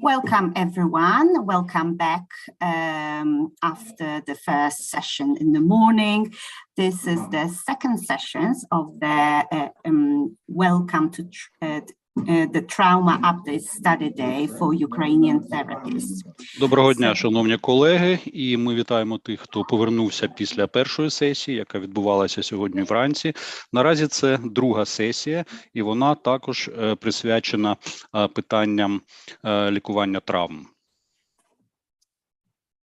Welcome everyone, welcome back after the first session in the morning. This is the second sessions of the Welcome to the Trauma Update Study Day for Ukrainian Therapists. Доброго дня, шановні колеги, і ми вітаємо тих, хто повернувся після першої сесії, яка відбувалася сьогодні вранці. Наразі це друга сесія, і вона також присвячена питанням лікування травм.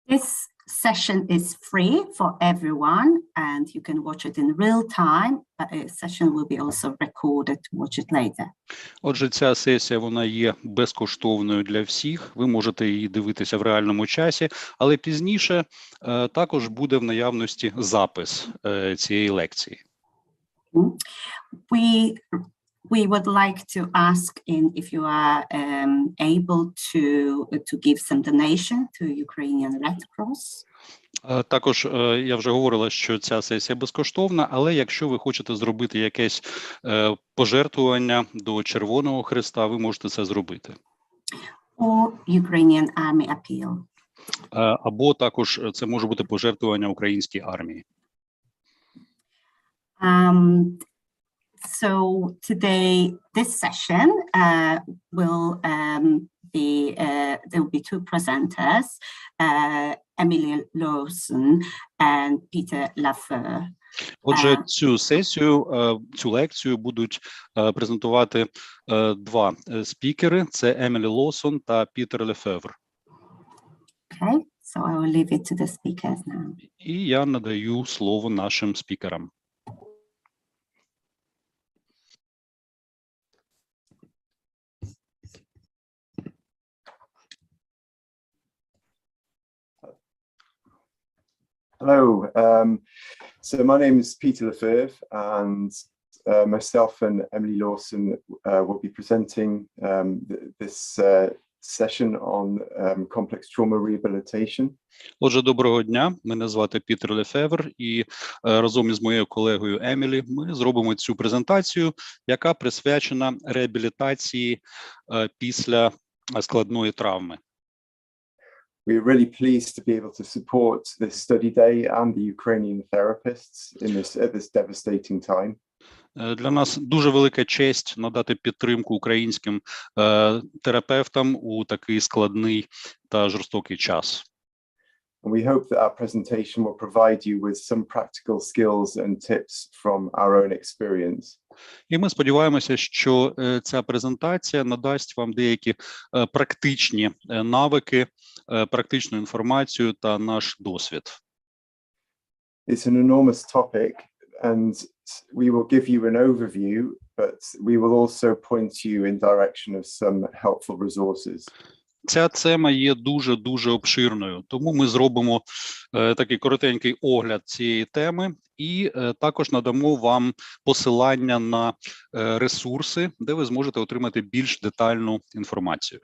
This session is free for everyone and you can watch it in real time, but the session will be also recorded to watch it later. Отже, ця сесія, вона є безкоштовною для всіх, ви можете її дивитися в реальному часі, але пізніше також буде в наявності запис цієї лекції. We would like to ask if you are able to give some donation to Ukrainian Red Cross. Також я вже говорила, що ця сесія безкоштовна, але якщо ви хочете зробити якесь пожертвування до Червоного Хреста, ви можете це зробити. Or Ukrainian Army Appeal. Або також це може бути пожертвування українській армії. So today, this session will be, there will be two presenters, Emily Lawson and Peter Le Feuvre. Отже, цю лекцію будуть презентувати два спікери. Це Емілі Лосон та Пітер Ле Февр. Okay, so I will leave it to the speakers now. І я надаю слово нашим спікерам. Hello, so my name is Peter Le Feuvre and myself and Emily Lawson will be presenting this session on complex trauma rehabilitation. Отже, доброго дня, мене звати Пітер Ле Февр і разом із моєю колегою Емілі ми зробимо цю презентацію, яка присвячена реабілітації після складної травми. We're really pleased to be able to support this study day and the Ukrainian therapists at this devastating time. Для нас дуже велика честь надати підтримку українським терапевтам у такий складний та жорстокий час. And we hope that our presentation will provide you with some practical skills and tips from our own experience. І ми сподіваємося, що ця презентація надасть вам деякі практичні навики, практичну інформацію та наш досвід. It's an enormous topic and we will give you an overview, but we will also point you in direction of some helpful resources. Ця тема є дуже обширною, тому ми зробимо такий коротенький огляд цієї теми і також надамо вам посилання на ресурси, де ви зможете отримати більш детальну інформацію.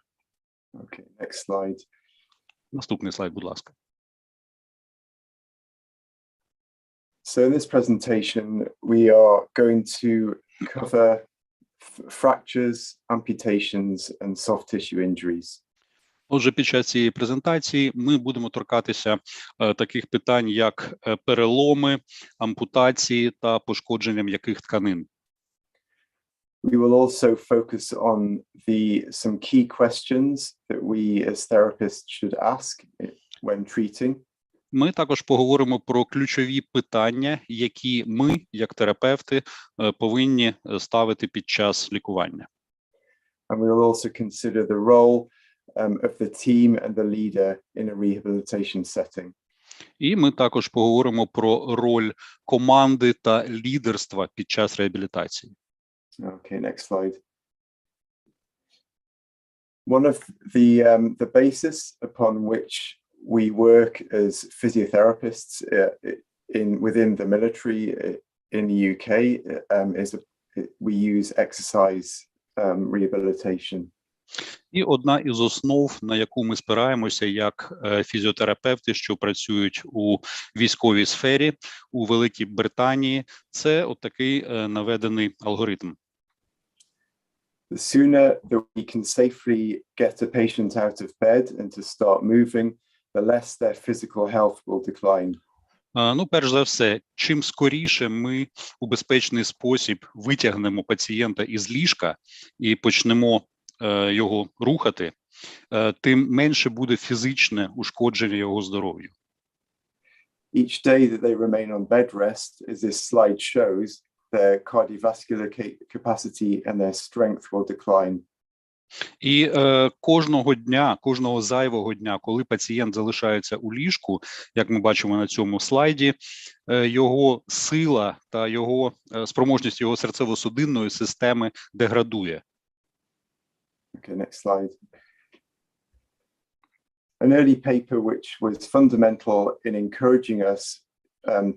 Okay, next slide. Наступний слайд, будь ласка. So in this presentation, we are going to cover fractures, amputations, and soft tissue injuries. Отже, під час цієї презентації ми будемо торкатися таких питань, як переломи, ампутації та пошкодження м'яких тканин. We will also focus on some key questions that we as therapists should ask when treating. Ми також поговоримо про ключові питання, які ми, як терапевти, повинні ставити під час лікування. And we will also consider the role of the team and the leader in a rehabilitation setting. І ми також поговоримо про роль команди та лідерства під час реабілітації. Okay, next slide. One of the basis upon which we work as physiotherapists within the military in the UK is we use exercise rehabilitation. І одна із основ, на яку ми спираємося як фізіотерапевти, що працюють у військовій сфері у Великій Британії, це от такий наведений алгоритм. The sooner that we can safely get a patient out of bed and to start moving, the less their physical health will decline. Ну, перш за все, чим скоріше ми у безпечний спосіб витягнемо пацієнта із ліжка і почнемо його рухати, тим менше буде фізичне ушкодження його здоров'ю. Each day that they remain on bed rest, as this slide shows, their cardiovascular capacity and their strength will decline. І кожного зайвого дня, коли пацієнт залишається у ліжку, як ми бачимо на цьому слайді, його сила та його спроможність його серцево-судинної системи деградує. Okay, next slide. An early paper which was fundamental in encouraging us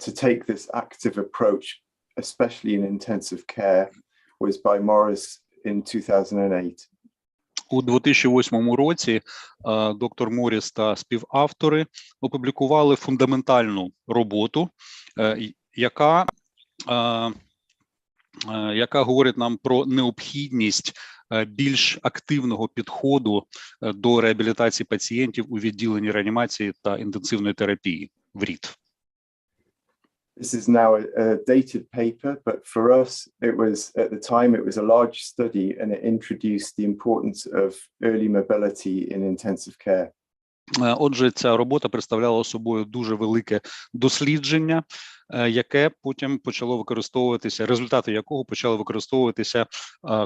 to take this active approach, especially in intensive care, was by Morris in 2008. У 2008 році доктор Моріс та співавтори опублікували фундаментальну роботу, яка говорить нам про необхідність більш активного підходу до реабілітації пацієнтів у відділенні реанімації та інтенсивної терапії в РІТ. This is now a dated paper, but for us, it was at the time, it was a large study and it introduced the importance of early mobility in intensive care. Отже, ця робота представляла собою дуже велике дослідження, яке потім почало використовуватися, результати якого почали використовуватися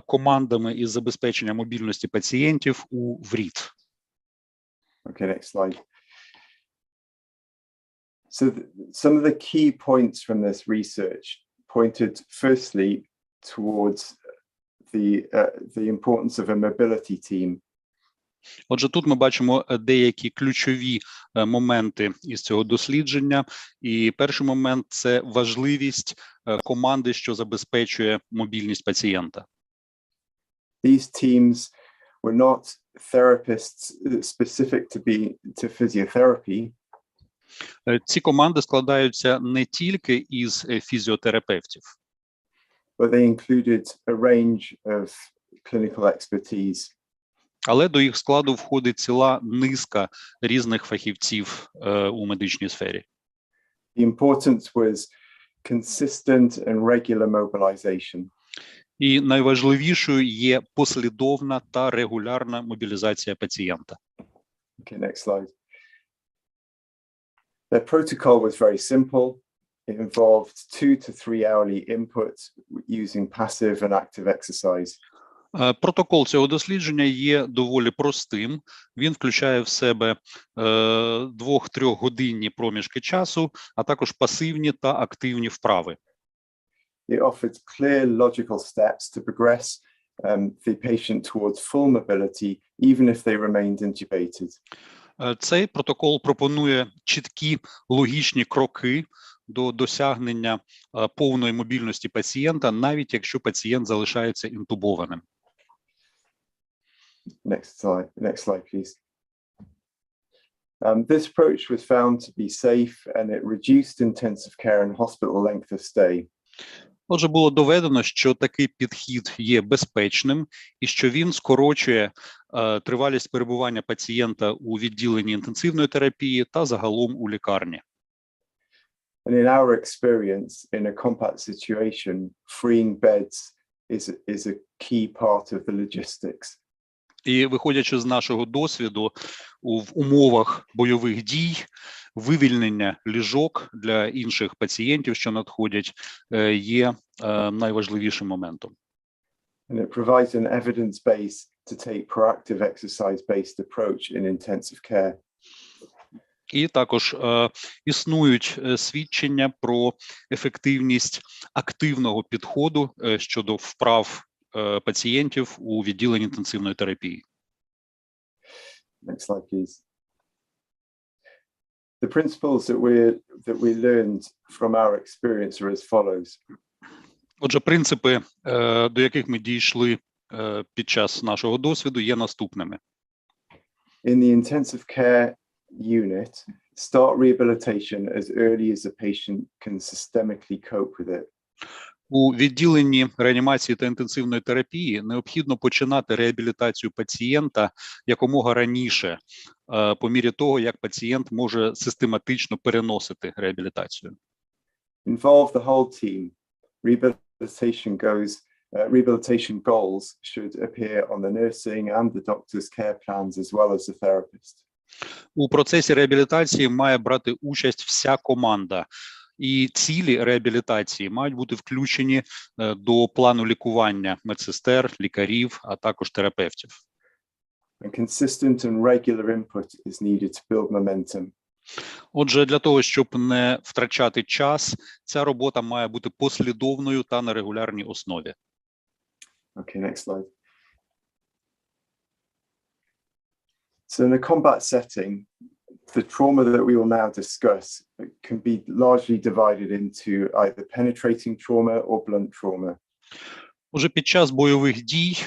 командами із забезпечення мобільності пацієнтів у ВРІТ. Okay, next slide. So some of the key points from this research pointed firstly towards the importance of a mobility team. Отже, тут ми бачимо деякі ключові моменти із цього дослідження. І перший момент – це важливість команди, що забезпечує мобільність пацієнта. These teams were not therapists specific to physiotherapy. Ці команди складаються не тільки із фізіотерапевтів, but they included a range of clinical expertise. Але до їх складу входить ціла низка різних фахівців у медичній сфері. The importance was consistent and regular mobilization. І найважливішою є послідовна та регулярна мобілізація пацієнта. Okay, next slide. Their protocol was very simple. It involved 2 to 3 hourly inputs using passive and active exercise. Протокол цього дослідження є доволі простим. Він включає в себе 2-3 годинні проміжки часу, а також пасивні та активні вправи. It offered clear logical steps to progress the patient towards full mobility, even if they remained intubated. Цей протокол пропонує чіткі логічні кроки до досягнення повної мобільності пацієнта, навіть якщо пацієнт залишається інтубованим. Next slide, please. This approach was found to be safe and it reduced intensive care and hospital length of stay. Отже, було доведено, що такий підхід є безпечним і що він скорочує тривалість перебування пацієнта у відділенні інтенсивної терапії та загалом у лікарні. And in our experience, in a compact situation, freeing beds is a key part of the logistics. І виходячи з нашого досвіду, в умовах бойових дій, вивільнення ліжок для інших пацієнтів, що надходять, є найважливішим моментом. And it provides an evidence base to take proactive exercise-based approach in intensive care. І також існують свідчення про ефективність активного підходу щодо вправ пацієнтів у відділенні інтенсивної терапії. Next slide, please. The principles that we learned from our experience are as follows. Отже, принципи, до яких ми дійшли під час нашого досвіду, є наступними. In the intensive care unit, start rehabilitation as early as the patient can systemically cope with it. У відділенні реанімації та інтенсивної терапії необхідно починати реабілітацію пацієнта якомога раніше, по мірі того, як пацієнт може систематично переносити реабілітацію. Involve the whole team. Rehabilitation goals should appear on the nursing and the doctor's care plans as well as the therapist. У процесі реабілітації має брати участь вся команда. І цілі реабілітації мають бути включені до плану лікування медсестер, лікарів, а також терапевтів. And consistent and regular input is needed to build momentum. Отже, для того, щоб не втрачати час, ця робота має бути послідовною та на регулярній основі. Okay, next slide. So in a combat setting, the trauma that we will now discuss can be largely divided into either penetrating trauma or blunt trauma. Уже під час бойових дій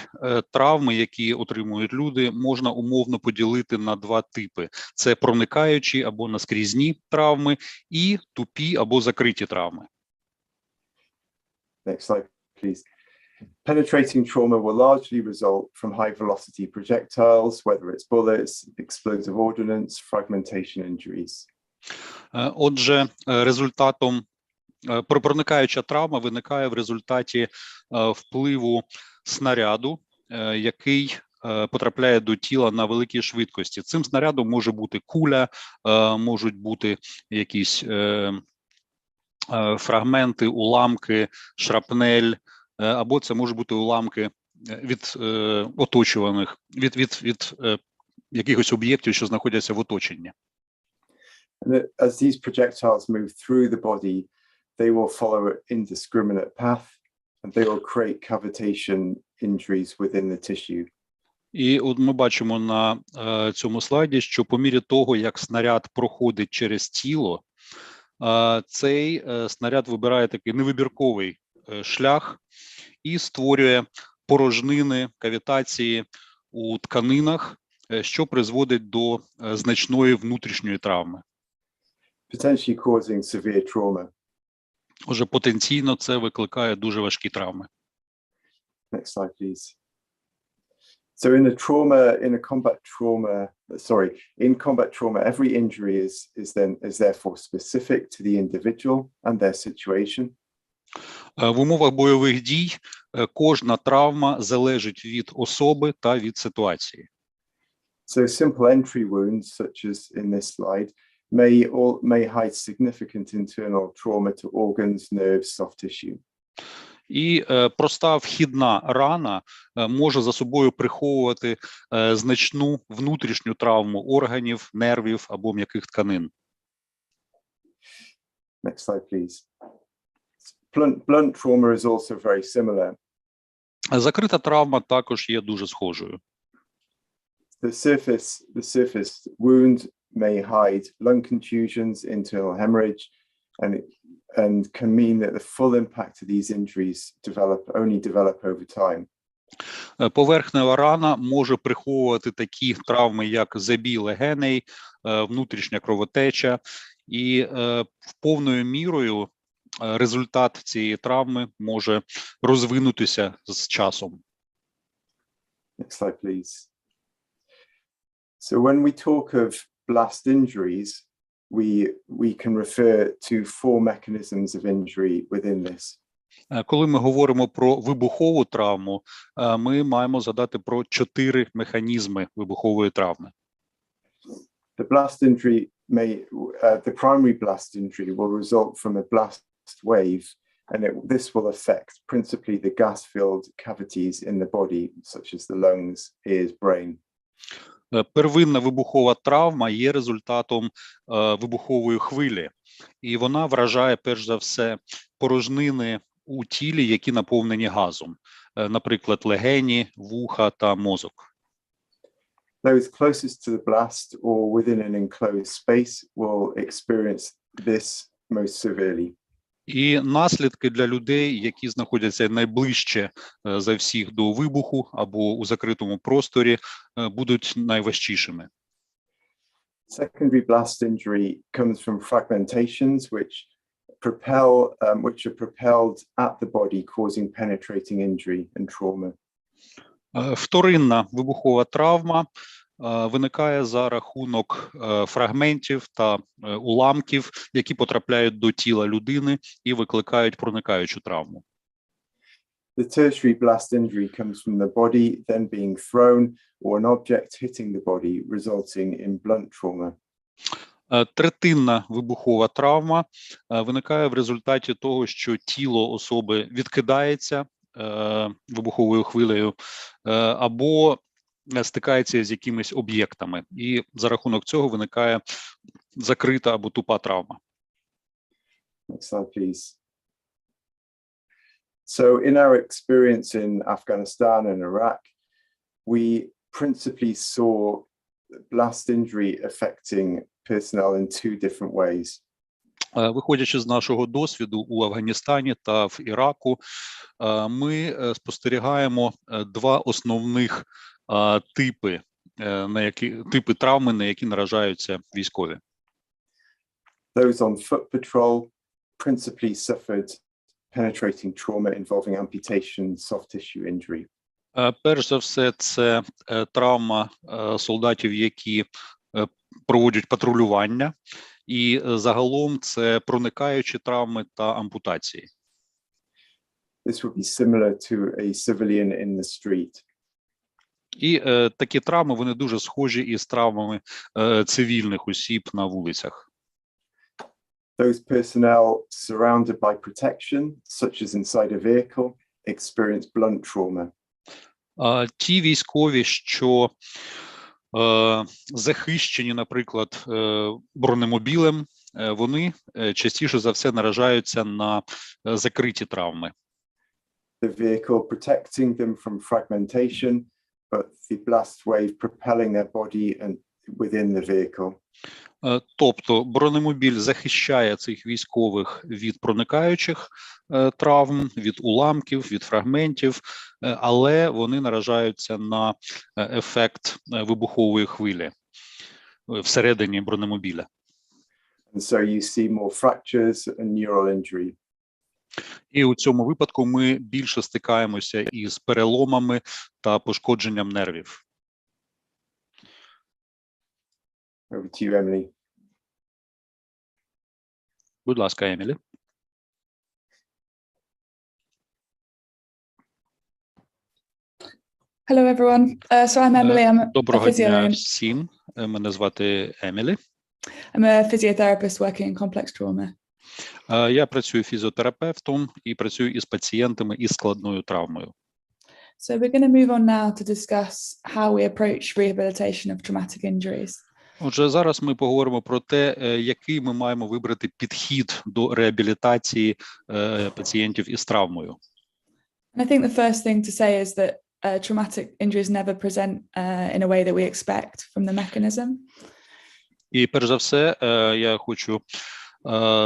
травми, які отримують люди, можна умовно поділити на два типи. Це проникаючі або наскрізні травми і тупі або закриті травми. Next slide, please. Penetrating trauma will largely result from high-velocity projectiles, whether it's bullets, explosive ordnance, fragmentation injuries. Отже, результатом проникаюча травма виникає в результаті впливу снаряду, який потрапляє до тіла на великій швидкості. Цим снарядом може бути куля, можуть бути якісь фрагменти, уламки, шрапнель, або це можуть бути уламки від оточуваних, від якихось об'єктів, що знаходяться в оточенні. As these projectiles move through the body, they will follow an indiscriminate path and they will create cavitation injuries within the tissue. І от ми бачимо на цьому слайді, що по мірі того, як снаряд проходить через тіло, цей снаряд вибирає такий невибірковий шлях і створює порожнини, кавітації у тканинах, що призводить до значної внутрішньої травми. Potentially causing severe trauma. Отже, потенційно це викликає дуже важкі травми. Next slide, please. So in combat trauma, every injury is therefore specific to the individual and their situation. В умовах бойових дій кожна травма залежить від особи та від ситуації. So simple entry wounds, such as in this slide, may hide significant internal trauma to organs, nerves, soft tissue. І проста вхідна рана може за собою приховувати значну внутрішню травму органів, нервів або м'яких тканин. Next slide, please. Blunt trauma is also very similar. Закрита травма також є дуже схожою. The surface wound may hide lung contusions, internal hemorrhage, and can mean that the full impact of these injuries only develop over time. Поверхнева рана може приховувати такі травми, як забій легеней, внутрішня кровотеча, і повною мірою результат цієї травми може розвинутися з часом. Next slide, please. So when we talk of blast injuries, we can refer to four mechanisms of injury within this. Коли ми говоримо про вибухову травму, ми маємо згадати про 4 механізми вибухової травми. The primary blast injury will result from a blast wave, and this will affect principally the gas-filled cavities in the body, such as the lungs, ears, brain. Первинна вибухова травма є результатом вибухової хвилі, і вона вражає перш за все порожнини у тілі, які наповнені газом, наприклад, легені, вуха та мозок. Those closest to the blast or within an enclosed space will experience this most severely. І наслідки для людей, які знаходяться найближче за всіх до вибуху або у закритому просторі, будуть найважчішими. Secondary blast injury comes from fragmentations, which which are propelled at the body, causing penetrating injury and trauma. Вторинна вибухова травма виникає за рахунок фрагментів та уламків, які потрапляють до тіла людини і викликають проникаючу травму. The tertiary blast injury comes from the body then being thrown or an object hitting the body, resulting in blunt trauma. Третинна вибухова травма виникає в результаті того, що тіло особи відкидається вибуховою хвилею або стикається з якимись об'єктами, і за рахунок цього виникає закрита або тупа травма. Next slide, please. So in our experience in Afghanistan and Iraq, we principally saw blast injury affecting personnel in two different ways. Виходячи з нашого досвіду у Афганістані та в Іраку, ми спостерігаємо два основних типи травми, на які наражаються військові. Those on foot patrol principally suffered penetrating trauma involving amputation, soft tissue injury. Перш за все, це травма солдатів, які проводять патрулювання, і загалом це проникаючі травми та ампутації. This would be similar to a civilian in the street. І такі травми, вони дуже схожі із травмами цивільних осіб на вулицях. Those personnel surrounded by protection, such as inside a vehicle, experience blunt trauma. Ті військові, що захищені, наприклад, бронемобілем, вони частіше за все наражаються на закриті травми. The vehicle protecting them from fragmentation, but the blast wave propelling their body and within the vehicle. Тобто бронемобіль захищає цих військових від проникаючих травм, від уламків, від фрагментів, але вони наражаються на ефект вибухової хвилі всередині бронемобіля. And so you see more fractures and neural injury. І у цьому випадку ми більше стикаємося із переломами та пошкодженням нервів. Over to you, Emily. Будь ласка, Емілі. Hello, everyone. So I'm Emily. I'm a Доброго дня physio. всім. Мене звати Емілі. I'm a physiotherapist working in complex trauma. Я працюю фізіотерапевтом і працюю із пацієнтами із складною травмою. So we're going to move on now to discuss how we approach rehabilitation of traumatic injuries. Отже, зараз ми поговоримо про те, який ми маємо вибрати підхід до реабілітації пацієнтів із травмою. And I think the first thing to say is that traumatic injuries never present in a way that we expect from the mechanism. І перш за все, я хочу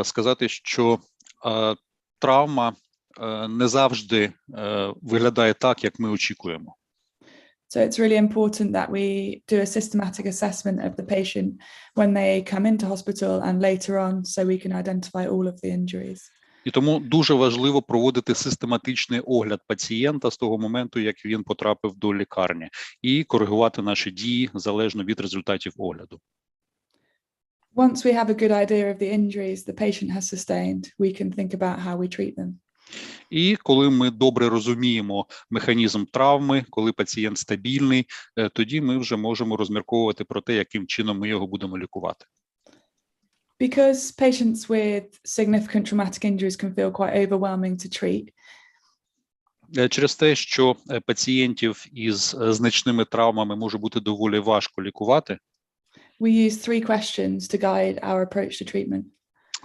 сказати, що травма не завжди виглядає так, як ми очікуємо. So it's really important that we do a systematic assessment of the patient when they come into hospital and later on, so we can identify all of the injuries. І тому дуже важливо проводити систематичний огляд пацієнта з того моменту, як він потрапив до лікарні, і коригувати наші дії залежно від результатів огляду. Once we have a good idea of the injuries the patient has sustained, we can think about how we treat them. І коли ми добре розуміємо механізм травми, коли пацієнт стабільний, тоді ми вже можемо розмірковувати про те, яким чином ми його будемо лікувати. Because patients with significant traumatic injuries can feel quite overwhelming to treat. Через те, що пацієнтів із значними травмами може бути доволі важко лікувати, We use 3 questions to guide our approach to treatment.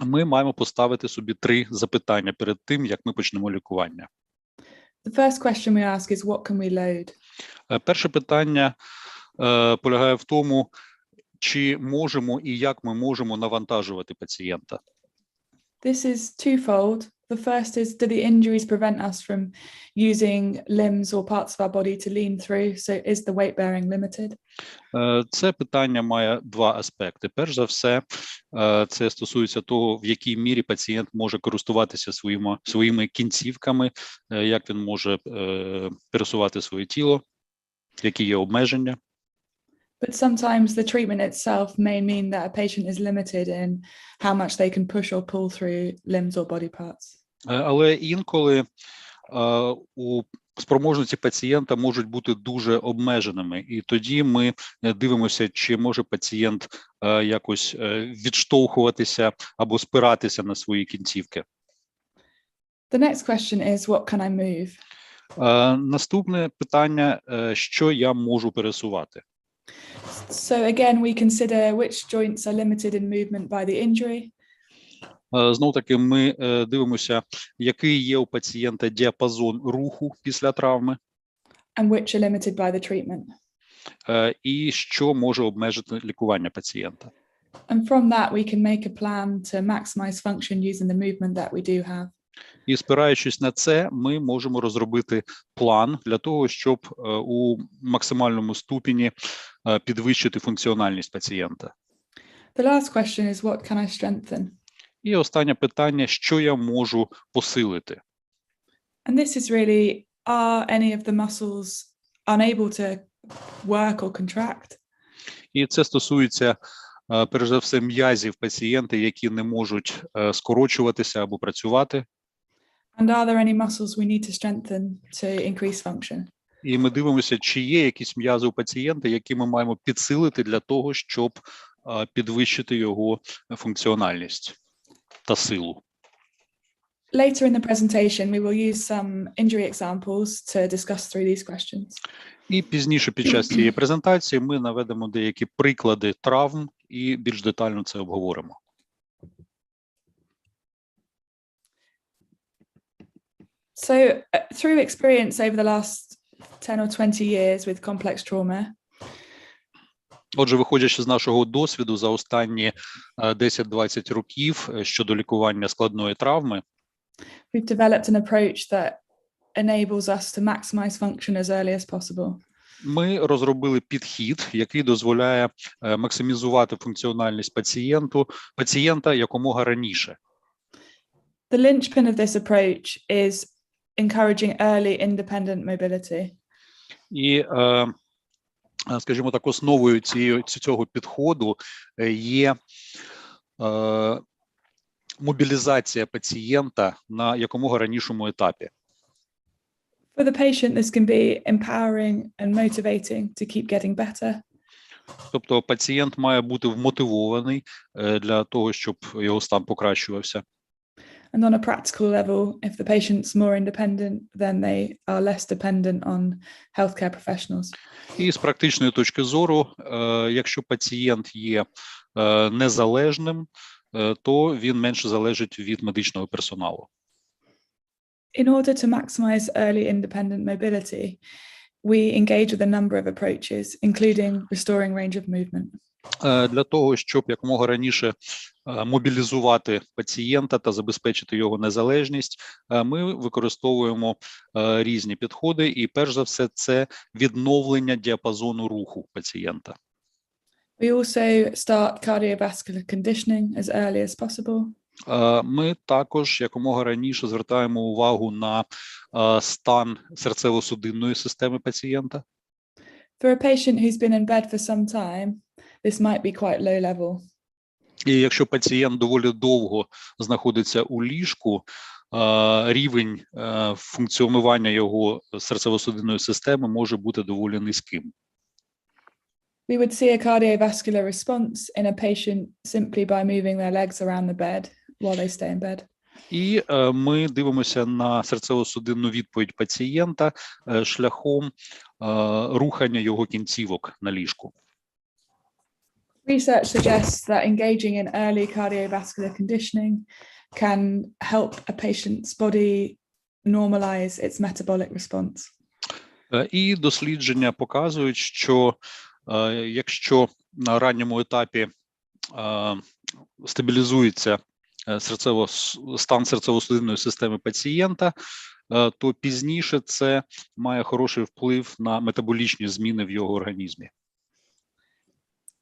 ми маємо поставити собі 3 запитання перед тим, як ми почнемо лікування. The first question we ask is, what can we load? Перше питання полягає в тому, чи можемо і як ми можемо навантажувати пацієнта. This is twofold. The first is, do the injuries prevent us from using limbs or parts of our body to lean through? So is the weight bearing limited? Це питання має два аспекти. Перш за все, це стосується того, в якій мірі пацієнт може користуватися своїми кінцівками, як він може пересувати своє тіло, які є обмеження. But sometimes the treatment itself may mean that a patient is limited in how much they can push or pull through limbs or body parts. Але інколи у спроможності пацієнта можуть бути дуже обмеженими, і тоді ми дивимося, чи може пацієнт якось відштовхуватися або спиратися на свої кінцівки. The next question is, what can I move? Наступне питання, що я можу пересувати? So again, we consider which joints are limited in movement by the injury. Знов таки ми дивимося, який є у пацієнта діапазон руху після травми. And which are limited by the treatment. І що може обмежити лікування пацієнта. And from that we can make a plan to maximize function using the movement that we do have. І спираючись на це, ми можемо розробити план для того, щоб у максимальному ступені підвищити функціональність пацієнта. The last question is, what can I strengthen? І останнє питання, що я можу посилити? And this is really, are any of the muscles unable to work or contract? І це стосується, перш за все, м'язів пацієнта, які не можуть скорочуватися або працювати. And are there any muscles we need to strengthen to increase function? І ми дивимося, чи є якісь м'язи у пацієнта, які ми маємо підсилити для того, щоб підвищити його функціональність та силу. Later in the presentation, we will use some injury examples to discuss through these questions. І пізніше під час цієї презентації ми наведемо деякі приклади травм і більш детально це обговоримо. So through experience over the last 10 or 20 years with complex trauma, Отже, виходячи з нашого досвіду за останні 10-20 років щодо лікування складної травми, we've developed an approach that enables us to maximize function as early as possible. ми розробили підхід, який дозволяє максимізувати функціональність пацієнта якомога раніше. The linchpin of this approach is encouraging early independent mobility. І, скажімо так, основою цього підходу є мобілізація пацієнта на якомога ранішому етапі. For the patient, this can be empowering and motivating to keep getting better. Тобто пацієнт має бути вмотивований для того, щоб його стан покращувався. And on a practical level, if the patient's more independent, then they are less dependent on healthcare professionals. І з практичної точки зору, якщо пацієнт є незалежним, то він менше залежить від медичного персоналу. In order to maximize early independent mobility, we engage with a number of approaches, including restoring range of movement. Для того, щоб якомога раніше мобілізувати пацієнта та забезпечити його незалежність, ми використовуємо різні підходи, і перш за все це відновлення діапазону руху пацієнта. We also start cardiovascular conditioning as early as possible. Ми також якомога раніше звертаємо увагу на стан серцево-судинної системи пацієнта. For a patient who's been in bed for some time, this might be quite low level. І якщо пацієнт доволі довго знаходиться у ліжку, рівень функціонування його серцево-судинної системи може бути доволі низьким. We would see a cardiovascular response in a patient simply by moving their legs around the bed while they stay in bed. І ми дивимося на серцево-судинну відповідь пацієнта шляхом рухання його кінцівок на ліжку. Research suggests that engaging in early cardiovascular conditioning can help a patient's body normalize its metabolic response. І дослідження показують, що якщо на ранньому етапі стабілізується стан серцево-судинної системи пацієнта, то пізніше це має хороший вплив на метаболічні зміни в його організмі.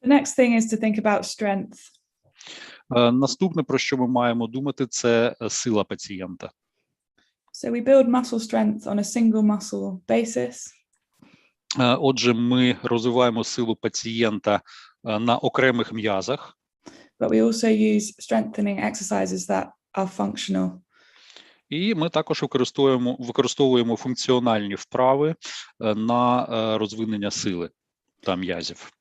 The next thing is to think about strength. Наступне, про що ми маємо думати, це сила пацієнта. So we build muscle strength on a single muscle basis. Отже, ми розвиваємо силу пацієнта на окремих м'язах. But we also use strengthening exercises that are functional. І ми також використовуємо функціональні вправи на розвинення сили та м'язів.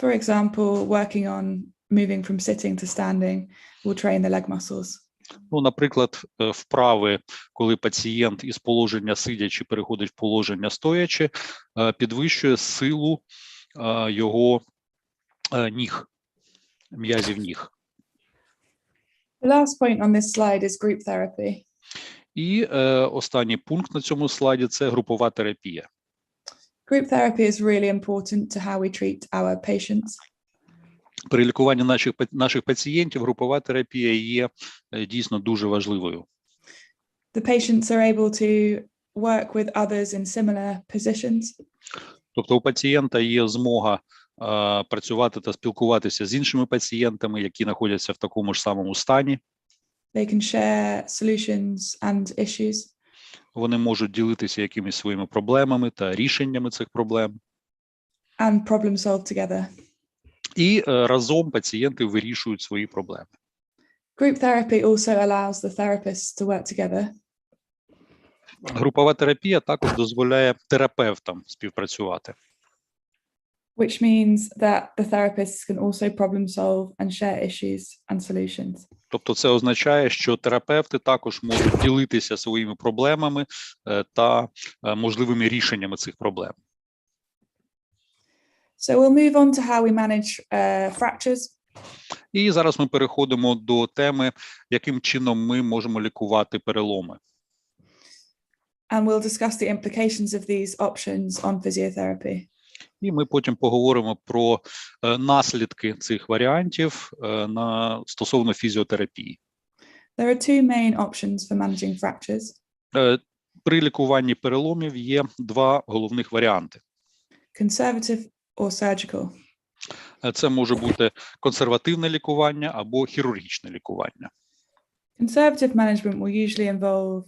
For example, working on moving from sitting to standing will train the leg muscles. Ну, наприклад, вправи, коли пацієнт із положення сидячи переходить в положення стоячи, підвищує силу його ніг, м'язів ніг. The last point on this slide is group therapy. І останній пункт на цьому слайді – це групова терапія. Group therapy is really important to how we treat our patients. При лікуванні наших пацієнтів групова терапія є дійсно дуже важливою. The patients are able to work with others in similar positions. Тобто у пацієнта є змога працювати та спілкуватися з іншими пацієнтами, які знаходяться в такому ж самому стані. They can share solutions and issues. Вони можуть ділитися якимись своїми проблемами та рішеннями цих проблем. And problem solve together. І разом пацієнти вирішують свої проблеми. Group therapy also allows the therapists to work together. Групова терапія також дозволяє терапевтам співпрацювати. Which means that the therapists can also problem solve and share issues and solutions. Тобто це означає, що терапевти також можуть ділитися своїми проблемами та можливими рішеннями цих проблем. So we'll move on to how we manage fractures. І зараз ми переходимо до теми, яким чином ми можемо лікувати переломи. And we'll discuss the implications of these options on physiotherapy. І ми потім поговоримо про наслідки цих варіантів стосовно фізіотерапії. There are two main options for managing fractures. При лікуванні переломів є два головних варіанти. Conservative or surgical. Це може бути консервативне лікування або хірургічне лікування. Conservative management will usually involve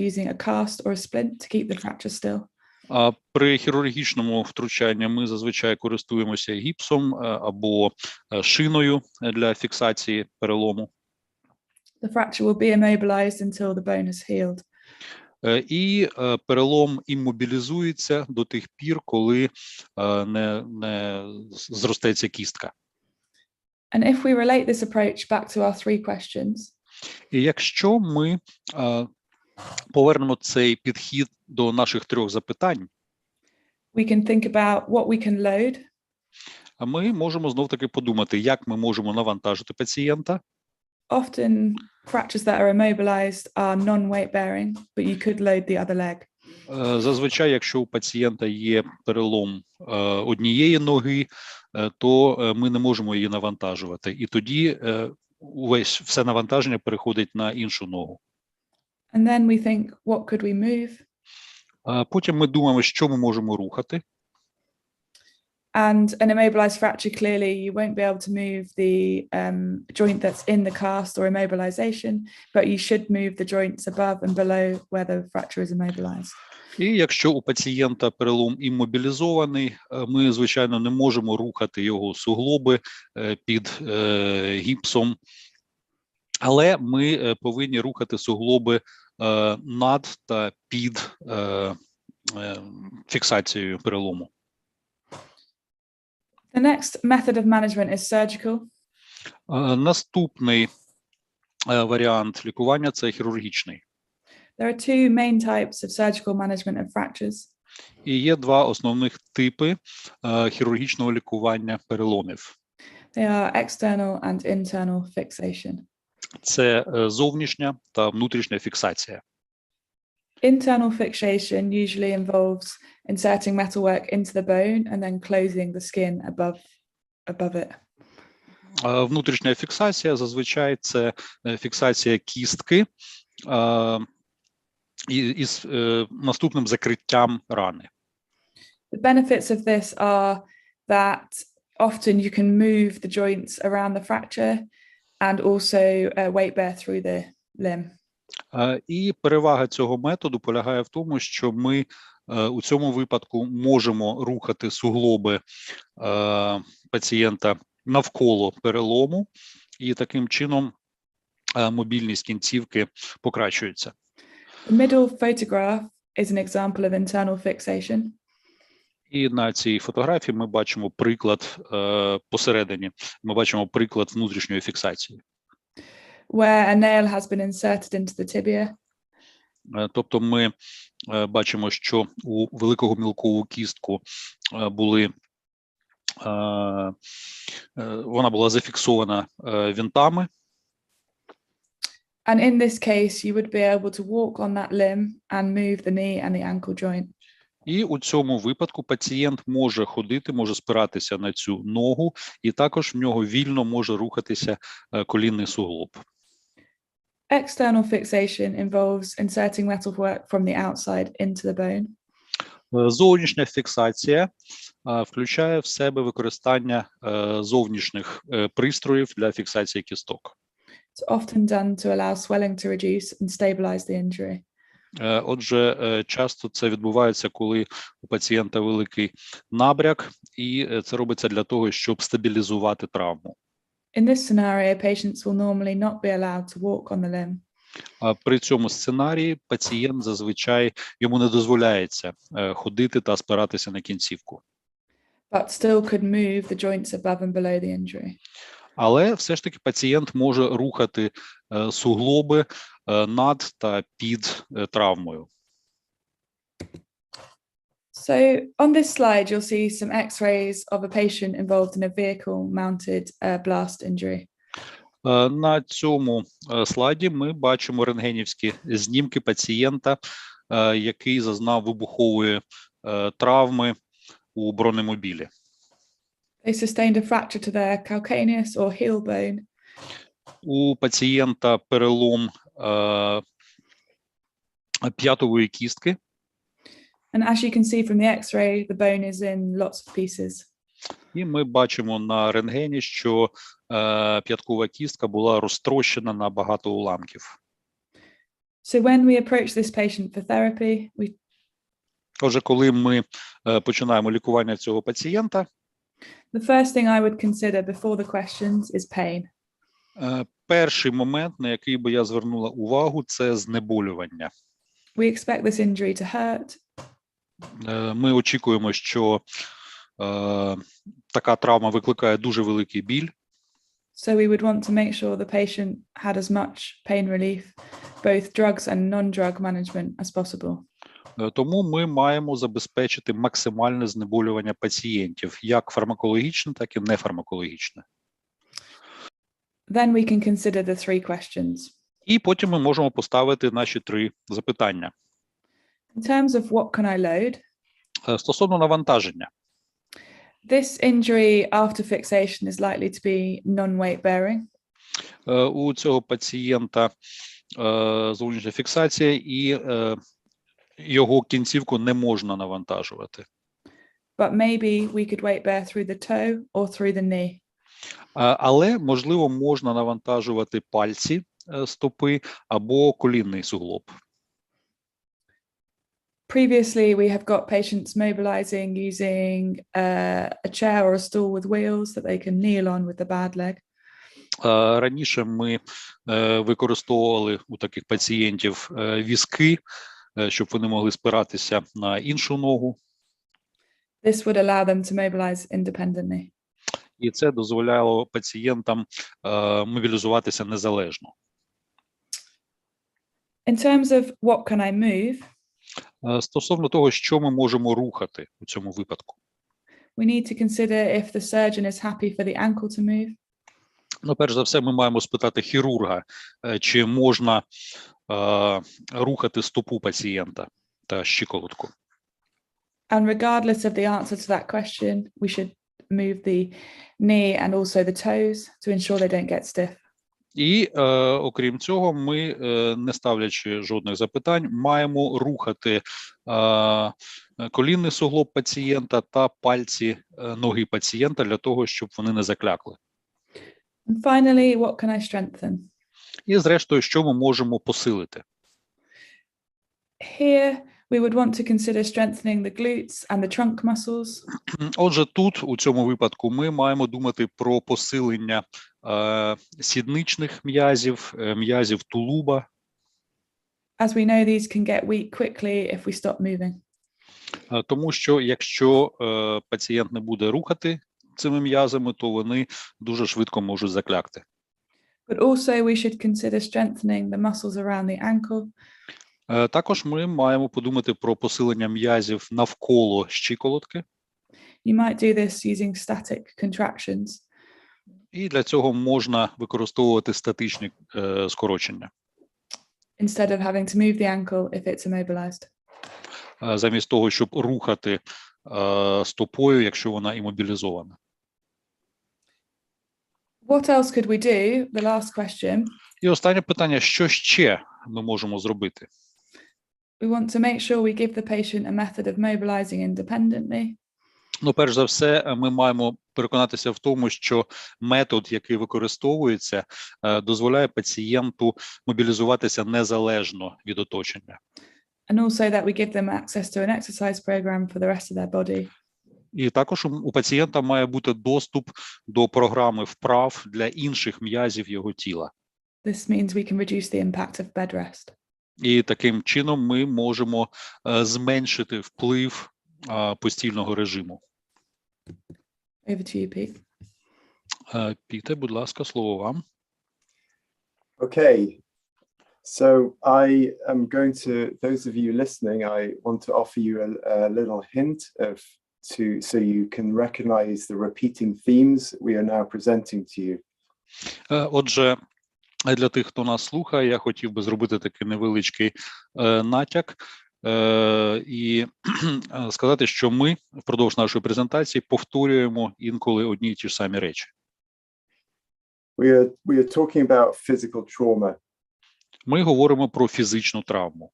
using a cast or a splint to keep the fracture still. При хірургічному втручанні ми зазвичай користуємося гіпсом або шиною для фіксації перелому. The fracture will be immobilized until the bone is healed. І перелом іммобілізується до тих пір, коли не зростеться кістка. And if we relate this approach back to our three questions, і якщо ми повернемо цей підхід до наших трьох запитань, we can think about what we can load. Ми можемо знов-таки подумати, як ми можемо навантажити пацієнта. Often fractures that are immobilized are non-weight bearing, but you could load the other leg. Зазвичай, якщо у пацієнта є перелом однієї ноги, то ми не можемо її навантажувати. І тоді все навантаження переходить на іншу ногу. And then we think, what could we move? Потім ми думаємо, що ми можемо рухати. And an immobilized fracture, clearly you won't be able to move the joint that's in the cast or immobilization, but you should move the joints above and below where the fracture is immobilized. І якщо у пацієнта перелом іммобілізований, ми, звичайно, не можемо рухати його суглоби під гіпсом, але ми повинні рухати суглоби над та під фіксацією перелому. The next method of management is surgical. Наступний варіант лікування – це хірургічний. There are two main types of surgical management of fractures. І є два основних типи хірургічного лікування переломів. They are external and internal fixation. Це зовнішня та внутрішня фіксація. Internal fixation usually involves inserting metalwork into the bone and then closing the skin above it. Внутрішня фіксація зазвичай це фіксація кістки із наступним закриттям рани. The benefits of this are that often you can move the joints around the fracture and also weight bear through the limb. І перевага цього методу полягає в тому, що ми у цьому випадку можемо рухати суглоби пацієнта навколо перелому, і таким чином мобільність кінцівки покращується. The middle photograph is an example of internal fixation. І на цій фотографії ми бачимо приклад посередині, ми бачимо приклад внутрішньої фіксації. Where a nail has been inserted into the tibia. Тобто ми бачимо, що у великого мілкову кістку вона була зафіксована вінтами. And in this case, you would be able to walk on that limb and move the knee and the ankle joint. І у цьому випадку пацієнт може ходити, може спиратися на цю ногу, і також в нього вільно може рухатися колінний суглоб. External fixation involves inserting metalwork from the outside into the bone. Зовнішня фіксація включає в себе використання зовнішніх пристроїв для фіксації кісток. It's often done to allow swelling to reduce and stabilize the injury. Отже, часто це відбувається, коли у пацієнта великий набряк, і це робиться для того, щоб стабілізувати травму. In this scenario, patients will normally not be allowed to walk on the limb. При цьому сценарії пацієнт зазвичай йому не дозволяється ходити та спиратися на кінцівку. But still could move the joints above and below the injury. Але все ж таки пацієнт може рухати суглоби над та під травмою. So on this slide, you'll see some X-rays of a patient involved in a vehicle-mounted blast injury. На цьому слайді ми бачимо рентгенівські знімки пацієнта, який зазнав вибухової травми у бронемобілі. They sustained a fracture to their calcaneus or heel bone. У пацієнта перелом п'ятової кістки. And as you can see from the X-ray, the bone is in lots of pieces. І ми бачимо на рентгені, що п'яткова кістка була розтрощена на багато уламків. So when we approach this patient for therapy, Отже, коли ми починаємо лікування цього пацієнта, the first thing I would consider before the questions is pain. Перший момент, на який би я звернула увагу, це знеболювання. We expect this injury to hurt. Ми очікуємо, що така травма викликає дуже великий біль. So we would want to make sure the patient had as much pain relief, both drugs and non-drug management as possible. Тому ми маємо забезпечити максимальне знеболювання пацієнтів, як фармакологічне, так і нефармакологічне. Then we can consider the three questions. І потім ми можемо поставити наші 3 запитання. In terms of what can I load? Стосовно навантаження. This injury after fixation is likely to be non-weight bearing. У цього пацієнта зовнішня фіксація, і його кінцівку не можна навантажувати. But maybe we could weight bear through the toe or through the knee. Але, можливо, можна навантажувати пальці стопи або колінний суглоб. Previously, we have got patients mobilizing using a chair or a stool with wheels that they can kneel on with the bad leg. Раніше ми використовували у таких пацієнтів візки, щоб вони могли спиратися на іншу ногу. This would allow them to mobilize independently. І це дозволяло пацієнтам мобілізуватися незалежно. In terms of what can I move? Стосовно того, що ми можемо рухати у цьому випадку. We need to consider if the surgeon is happy for the ankle to move. Ну, перш за все, ми маємо спитати хірурга, чи можна рухати стопу пацієнта та щиколотку. And regardless of the answer to that question, we should move the knee and also the toes to ensure they don't get stiff. І, окрім цього, ми, не ставлячи жодних запитань, маємо рухати колінний суглоб пацієнта та пальці ноги пацієнта для того, щоб вони не заклякли. And finally, what can I strengthen? І, зрештою, що ми можемо посилити? Here, we would want to consider strengthening the glutes and the trunk muscles. Отже, тут, у цьому випадку, ми маємо думати про посилення сідничних м'язів, м'язів тулуба. As we know, these can get weak quickly if we stop moving. Тому що, якщо пацієнт не буде рухати цими м'язами, то вони дуже швидко можуть заклякти. But also we should consider strengthening the muscles around the ankle. Також ми маємо подумати про посилення м'язів навколо щиколотки. You might do this using static contractions. І для цього можна використовувати статичні скорочення. Instead of having to move the ankle if it's immobilized. Замість того, щоб рухати стопою, якщо вона імобілізована. What else could we do? The last question. І останнє питання, що ще ми можемо зробити? We want to make sure we give the patient a method of mobilizing independently. Ну, перш за все, ми маємо переконатися в тому, що метод, який використовується, дозволяє пацієнту мобілізуватися незалежно від оточення. And also that we give them access to an exercise program for the rest of their body. І також у пацієнта має бути доступ до програми вправ для інших м'язів його тіла. This means we can reduce the impact of bed rest. І таким чином ми можемо зменшити вплив постільного режиму. Over to you, Pete. Піте, будь ласка, слово вам. Okay, so I am going to, those of you listening, I want to offer you a little hint so you can recognize the repeating themes we are now presenting to you. Отже, для тих, хто нас слухає, я хотів би зробити такий невеличкий натяк і сказати, що ми впродовж нашої презентації повторюємо інколи одні й ті ж самі речі. We are talking about physical trauma. Ми говоримо про фізичну травму.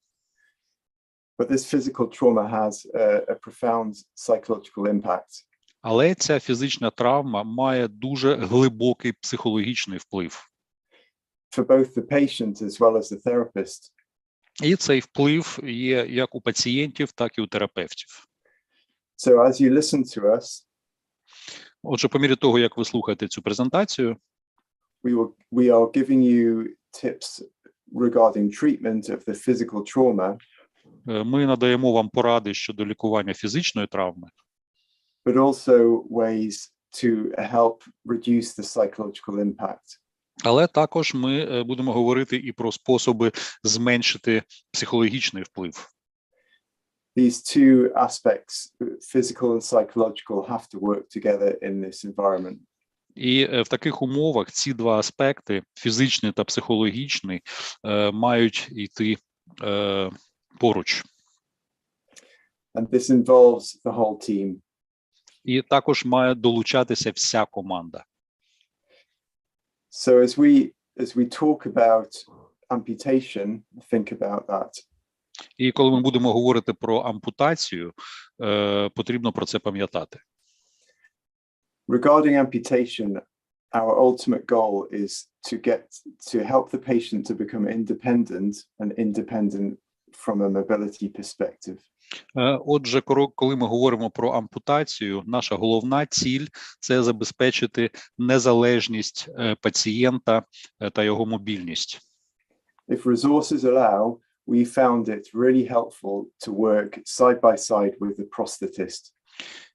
But this physical trauma has a profound psychological impact. Але ця фізична травма має дуже глибокий психологічний вплив. For both the patient as well as the therapist. І цей вплив є як у пацієнтів, так і у терапевтів. So as you listen to us, отже, по мірі того, як ви слухаєте цю презентацію, we are giving you tips regarding treatment of the physical trauma. Ми надаємо вам поради щодо лікування фізичної травми. But also ways to help reduce the psychological impact. Але також ми будемо говорити і про способи зменшити психологічний вплив. These two aspects, physical and psychological, have to work together in this environment. І в таких умовах ці два аспекти, фізичний та психологічний, мають йти поруч. And this involves the whole team. І також має долучатися вся команда. So as we talk about amputation, think about that. І коли ми будемо говорити про ампутацію, потрібно про це пам'ятати. Regarding amputation, our ultimate goal is to help the patient to become independent from a mobility perspective. Отже, коли ми говоримо про ампутацію, наша головна ціль – це забезпечити незалежність пацієнта та його мобільність. If resources allow, we found it really helpful to work side by side with the prosthetist.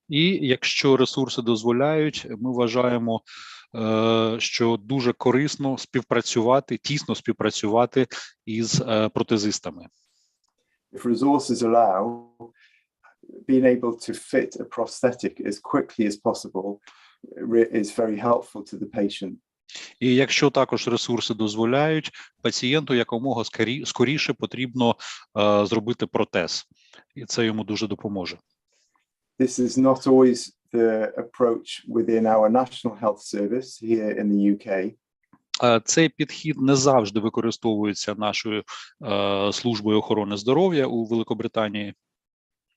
І якщо ресурси дозволяють, ми вважаємо, що дуже корисно співпрацювати, тісно співпрацювати із протезистами. If resources allow, being able to fit a prosthetic as quickly as possible is very helpful to the patient. І якщо також ресурси дозволяють, пацієнту якомога скоріше потрібно зробити протез. І це йому дуже допоможе. This is not always the approach within our National Health Service here in the UK. Цей підхід не завжди використовується нашою службою охорони здоров'я у Великобританії.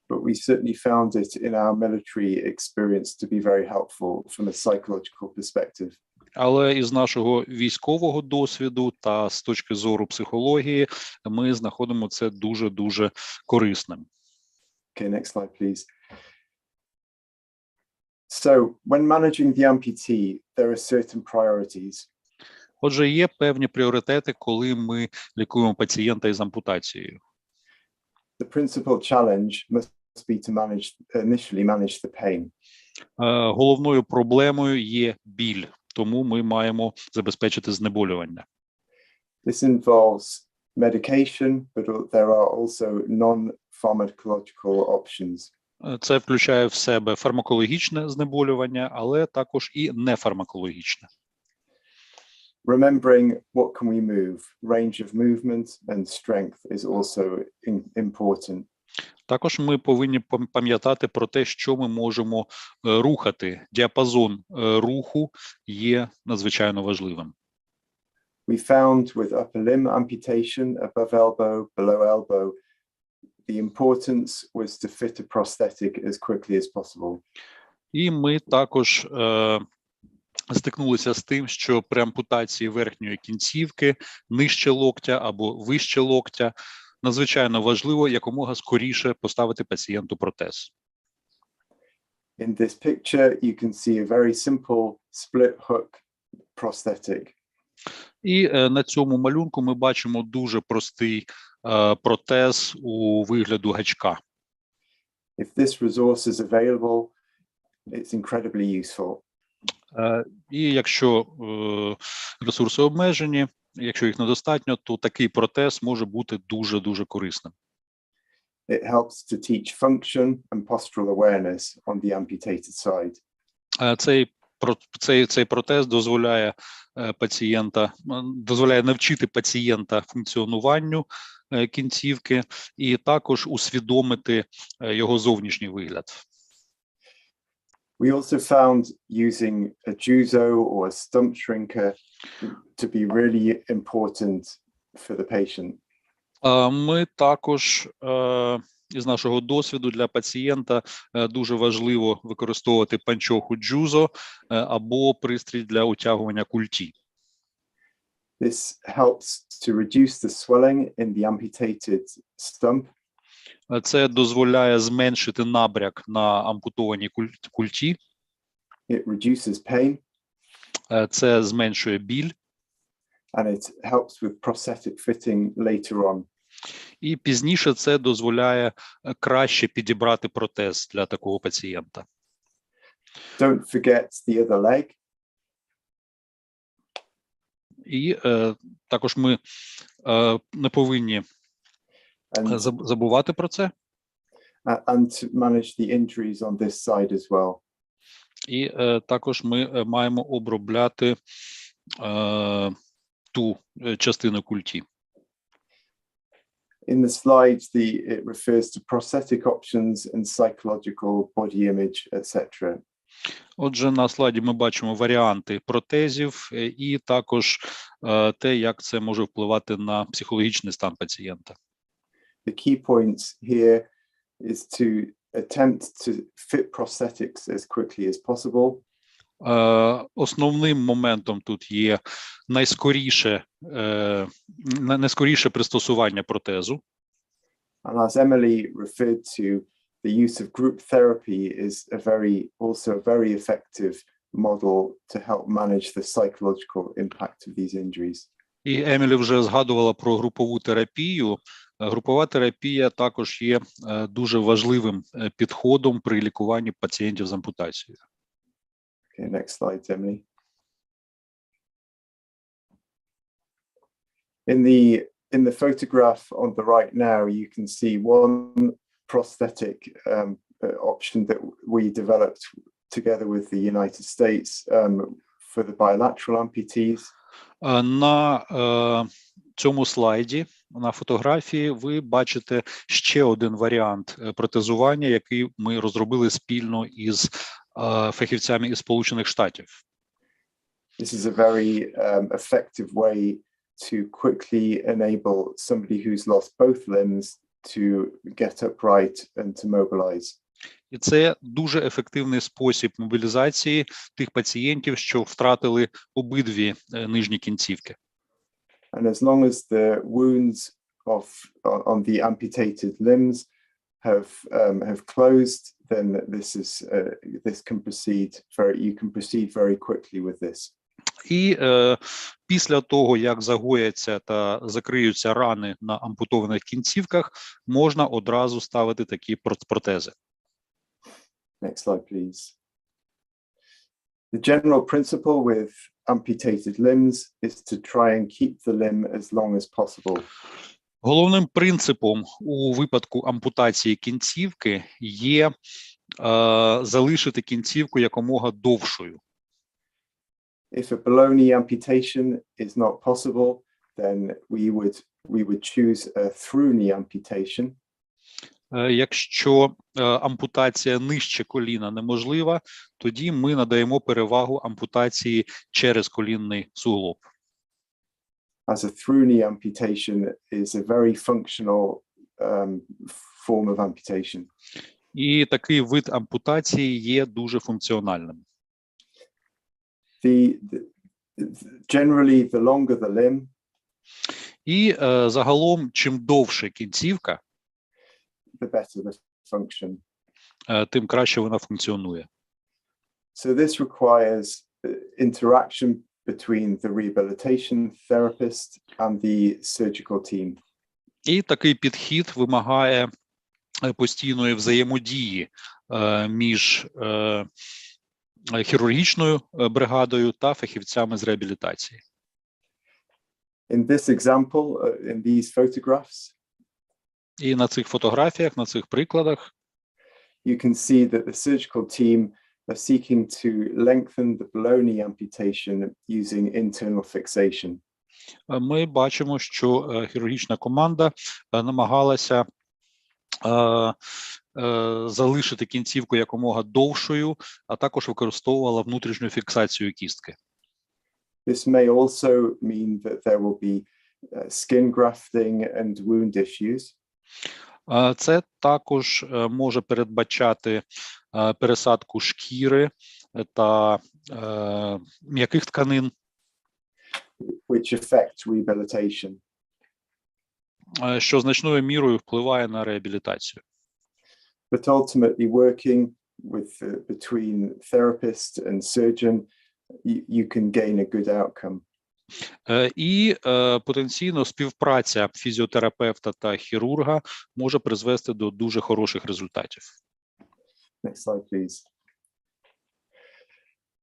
But we certainly found it in our military experience to be very helpful from a psychological perspective. Але із нашого військового досвіду та з точки зору психології ми знаходимо це дуже-дуже корисним. Okay, next slide, please. So, when managing the amputee, there are certain priorities. Отже, є певні пріоритети, коли ми лікуємо пацієнта із ампутацією. The principal challenge must be to initially manage the pain. Головною проблемою є біль, тому ми маємо забезпечити знеболювання. This involves medication, but there are also non-pharmacological options. Це включає в себе фармакологічне знеболювання, але також і нефармакологічне. Remembering what can we move, range of movement and strength is also important. Також ми повинні пам'ятати про те, що ми можемо рухати. Діапазон руху є надзвичайно важливим. We found with upper limb amputation, above elbow, below elbow, the importance was to fit a prosthetic as quickly as possible. І ми також стикнулися з тим, що при ампутації верхньої кінцівки, нижче локтя або вище локтя, надзвичайно важливо якомога скоріше поставити пацієнту протез. In this picture, you can see a very simple split hook prosthetic. І на цьому малюнку ми бачимо дуже простий протез у вигляду гачка. If this resource is available, it's incredibly useful. І якщо ресурси обмежені, якщо їх недостатньо, то такий протез може бути дуже-дуже корисним. It helps to teach function and postural awareness on the amputated side. Цей протез дозволяє навчити пацієнта функціонуванню кінцівки і також усвідомити його зовнішній вигляд. We also found using a Uzo or a stump shrinker to be really important for the patient. Ми також із нашого досвіду для пацієнта дуже важливо використовувати панчоху Uzo або пристрій для утягування культі. This helps to reduce the swelling in the amputated stump. Це дозволяє зменшити набряк на ампутованій культі. It reduces pain. Це зменшує біль. And it helps with prosthetic fitting later on. І пізніше це дозволяє краще підібрати протез для такого пацієнта. Don't forget the other leg. І також ми не повинні забувати про це. And to manage the injuries on this side as well. І також ми маємо обробляти ту частину культі. In the slides, it refers to prosthetic options and psychological body image, etc. Отже, на слайді ми бачимо варіанти протезів і також те, як це може впливати на психологічний стан пацієнта. The key points here is to attempt to fit prosthetics as quickly as possible. Основним моментом тут є найскоріше пристосування протезу. And as Emily referred to, the use of group therapy is also a very effective model to help manage the psychological impact of these injuries. І Емілі вже згадувала про групову терапію. Групова терапія також є дуже важливим підходом при лікуванні пацієнтів з ампутацією. Okay, next slide, Emily. In the photograph on the right now, you can see one prosthetic option that we developed together with the United States for the bilateral amputees. На цьому слайді, на фотографії, ви бачите ще один варіант протезування, який ми розробили спільно із фахівцями із Сполучених Штатів. This is a very effective way to quickly enable somebody who's lost both limbs to get upright and to mobilize. І це дуже ефективний спосіб мобілізації тих пацієнтів, що втратили обидві нижні кінцівки. And as long as the wounds on the amputated limbs have closed, then this can proceed you can proceed very quickly with this. І після того, як загояться та закриються рани на ампутованих кінцівках, можна одразу ставити такі протези. Next slide, please. The general principle with amputated limbs is to try and keep the limb as long as possible. Головним принципом у випадку ампутації кінцівки є залишити кінцівку якомога довшою. If a below-knee amputation is not possible, then we would choose a through-knee amputation. Якщо ампутація нижче коліна неможлива, тоді ми надаємо перевагу ампутації через колінний суглоб. As a through-knee amputation is a very functional form of amputation. І такий вид ампутації є дуже функціональним. Generally, the longer the limb, і загалом, чим довше кінцівка, the better the function. Тим краще вона функціонує. So this requires interaction between the rehabilitation therapist and the surgical team. І такий підхід вимагає постійної взаємодії між хірургічною бригадою та фахівцями з реабілітації. In this example, in these photographs, і на цих фотографіях, на цих прикладах, you can see that the surgical team are seeking to lengthen the below-knee amputation using internal fixation. Ми бачимо, що хірургічна команда намагалася залишити кінцівку якомога довшою, а також використовувала внутрішню фіксацію кістки. This may also mean that there will be skin grafting and wound issues. Це також може передбачати пересадку шкіри та м'яких тканин, which affect rehabilitation. Що значною мірою впливає на реабілітацію. But ultimately working with between therapist and surgeon, you can gain a good outcome. І потенційно співпраця фізіотерапевта та хірурга може призвести до дуже хороших результатів. Next slide, please.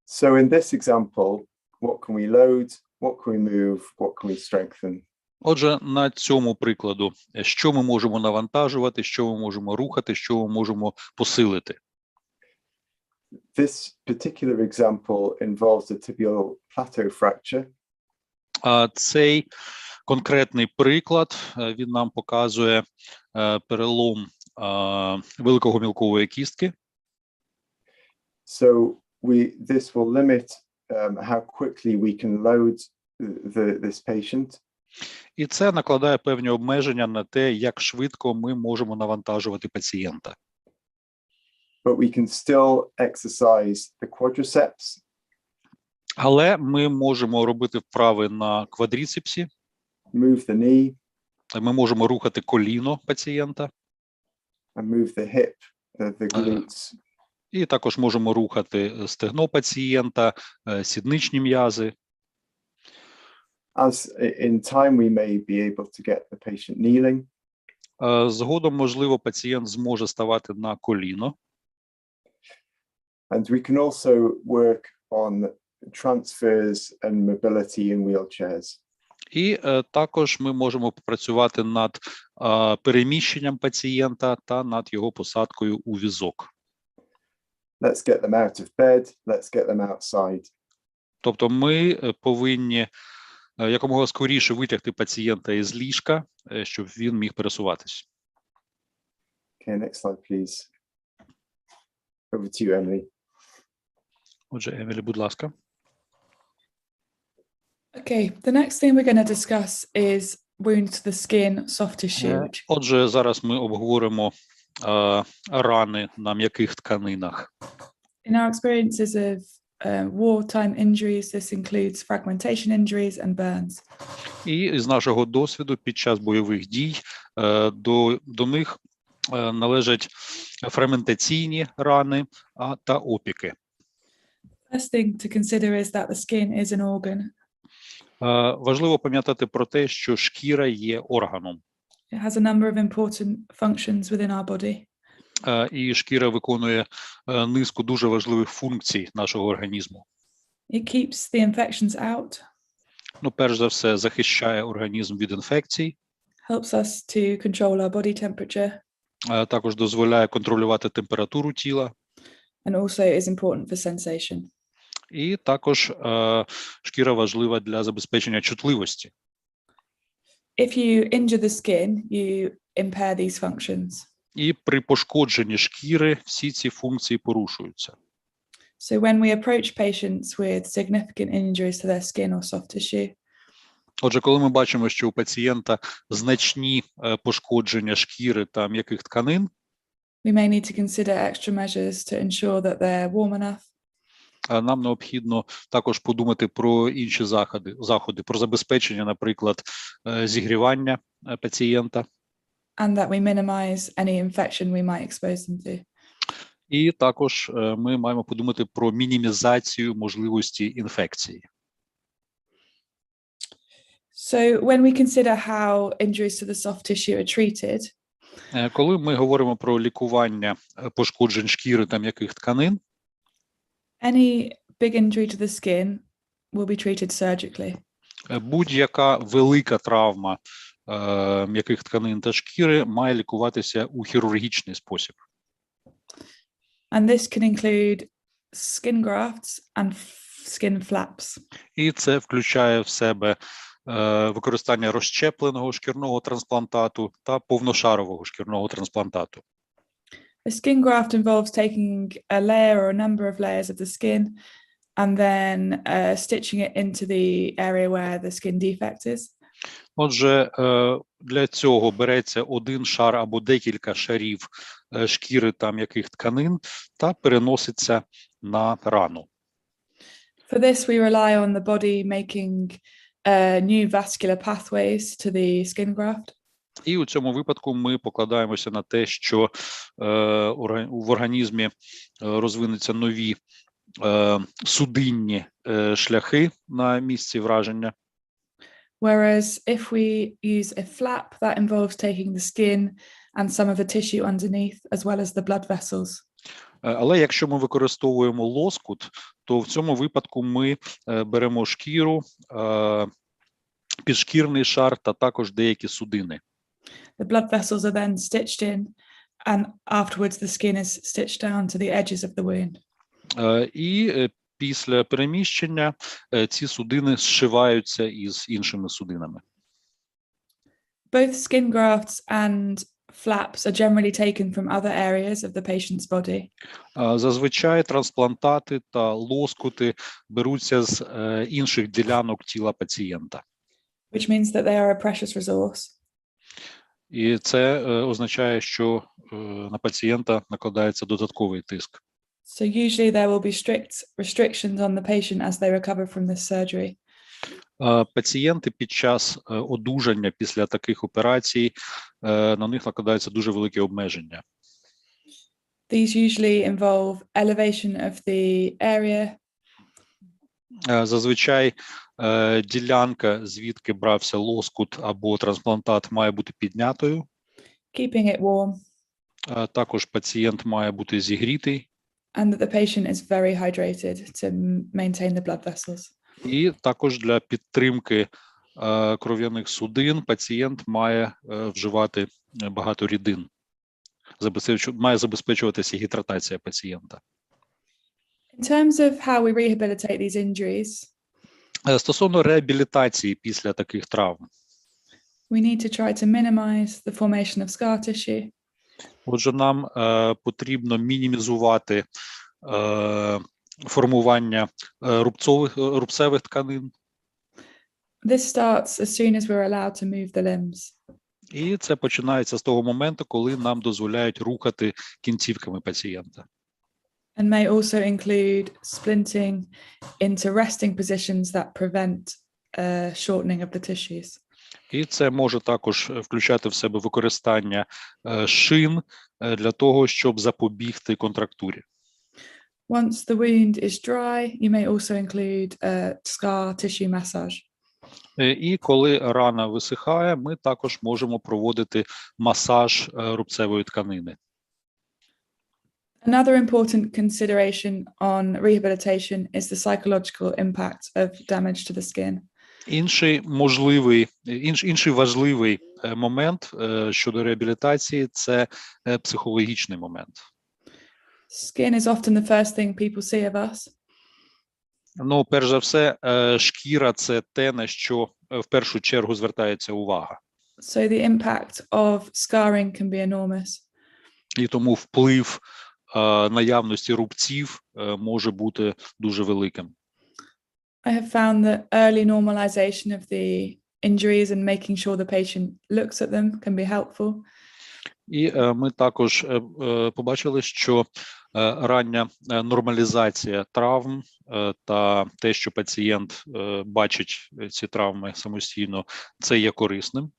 So in this example, what can we load, what can we move, what can we strengthen? Отже, на цьому прикладу, що ми можемо навантажувати, що ми можемо рухати, що ми можемо посилити. This particular example involves a tibial plateau fracture. Цей конкретний приклад, він нам показує перелом великогомілкової кістки. So this will limit how quickly we can load this patient. І це накладає певні обмеження на те, як швидко ми можемо навантажувати пацієнта. But we can still exercise the quadriceps. Але ми можемо робити вправи на квадріцепсі. Move the knee. Ми можемо рухати коліно пацієнта. And move the hip, the glutes. І також можемо рухати стегно пацієнта, сідничні м'язи. As in time we may be able to get the patient kneeling. Згодом, можливо, пацієнт зможе ставати на коліно. And we can also work on transfers and mobility in wheelchairs. І також ми можемо попрацювати над переміщенням пацієнта та над його посадкою у візок. Let's get them out of bed, let's get them outside. Тобто ми повинні якомога скоріше витягти пацієнта із ліжка, щоб він міг пересуватись. Okay, next slide, please. Over to you, Emily. Отже, Емілі, будь ласка. Okay, the next thing we're going to discuss is wounds to the skin, soft tissue. Отже, зараз ми обговоримо рани на м'яких тканинах. In our experiences of wartime injuries, this includes fragmentation injuries and burns. І з нашого досвіду під час бойових дій до них належать фрагментаційні рани та опіки. First thing to consider is that the skin is an organ. Важливо пам'ятати про те, що шкіра є органом. It has a number of important functions within our body. І шкіра виконує низку дуже важливих функцій нашого організму. It keeps the infections out. Ну, перш за все, захищає організм від інфекцій. Helps us to control our body temperature. Також дозволяє контролювати температуру тіла. And also is important for sensation. І також шкіра важлива для забезпечення чутливості. If you injure the skin, you impair these functions. І при пошкодженні шкіри всі ці функції порушуються. So when we approach patients with significant injuries to their skin or soft tissue, Отже, коли ми бачимо, що у пацієнта значні пошкодження шкіри та м'яких тканин, we may need to consider extra measures to ensure that they're warm enough. Нам необхідно також подумати про інші заходи, про забезпечення, наприклад, зігрівання пацієнта. And that we minimize any infection we might expose them to. І також ми маємо подумати про мінімізацію можливості інфекції. So when we consider how injuries to the soft tissue are treated, коли ми говоримо про лікування пошкоджень шкіри та м'яких тканин, any big injury to the skin will be treated surgically. Будь-яка велика травма м'яких тканин та шкіри має лікуватися у хірургічний спосіб. And this can include skin grafts and skin flaps. І це включає в себе використання розщепленого шкірного трансплантату та повношарового шкірного трансплантату. A skin graft involves taking a layer or a number of layers of the skin and then stitching it into the area where the skin defect is. Отже, для цього береться один шар або декілька шарів шкіри та м'яких тканин та переноситься на рану. For this, we rely on the body making new vascular pathways to the skin graft. І у цьому випадку ми покладаємося на те, що в організмі розвинуться нові судинні шляхи на місці враження. Whereas if we use a flap, that involves taking the skin and some of the tissue underneath, as well as the blood vessels. Але якщо ми використовуємо лоскут, то в цьому випадку ми беремо шкіру, підшкірний шар та також деякі судини. The blood vessels are then stitched in, and afterwards the skin is stitched down to the edges of the wound. І після переміщення ці судини зшиваються із іншими судинами. Both skin grafts and flaps are generally taken from other areas of the patient's body. Зазвичай трансплантати та лоскути беруться з інших ділянок тіла пацієнта. Which means that they are a precious resource. І це означає, що на пацієнта накладається додатковий тиск. So usually there will be strict restrictions on the patient as they recover from this surgery. Пацієнти під час одужання після таких операцій, на них накладаються дуже великі обмеження. These usually involve elevation of the area. Зазвичай ділянка, звідки брався лоскут або трансплантат, має бути піднятою. Keeping it warm. Також пацієнт має бути зігрітий. And that the patient is very hydrated to maintain the blood vessels. І також для підтримки кров'яних судин пацієнт має вживати багато рідин. Має забезпечуватися гідратація пацієнта. In terms of how we rehabilitate these injuries, стосовно реабілітації після таких травм, we need to try to minimize the formation of scar tissue. Отже, нам потрібно мінімізувати формування рубцевих тканин. This starts as soon as we're allowed to move the limbs. І це починається з того моменту, коли нам дозволяють рухати кінцівками пацієнта. And may also include splinting into resting positions that prevent shortening of the tissues. І це може також включати в себе використання шин для того, щоб запобігти контрактурі. Once the wound is dry, you may also include scar tissue massage. І коли рана висихає, ми також можемо проводити масаж рубцевої тканини. Another important consideration on rehabilitation is the psychological impact of damage to the skin. Інший важливий момент щодо реабілітації – це психологічний момент. Skin is often the first thing people see of us. Ну, перш за все, шкіра – це те, на що в першу чергу звертається увага. So the impact of scarring can be enormous. І тому вплив наявності рубців може бути дуже великим. I have found that early normalization of the injuries and making sure the patient looks at them can be helpful. І ми також побачили, що рання нормалізація травм та те, що пацієнт бачить ці травми самостійно, це є корисним.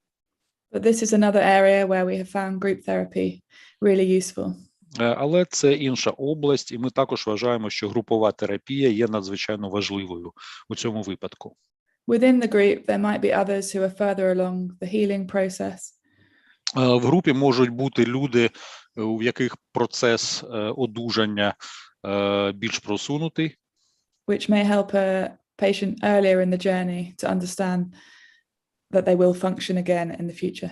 But this is another area where we have found group therapy really useful. Але це інша область, і ми також вважаємо, що групова терапія є надзвичайно важливою у цьому випадку. Within the group, there might be others who are further along the healing process. В групі можуть бути люди, у яких процес одужання більш просунутий. Which may help a patient earlier in the journey to understand that they will function again in the future.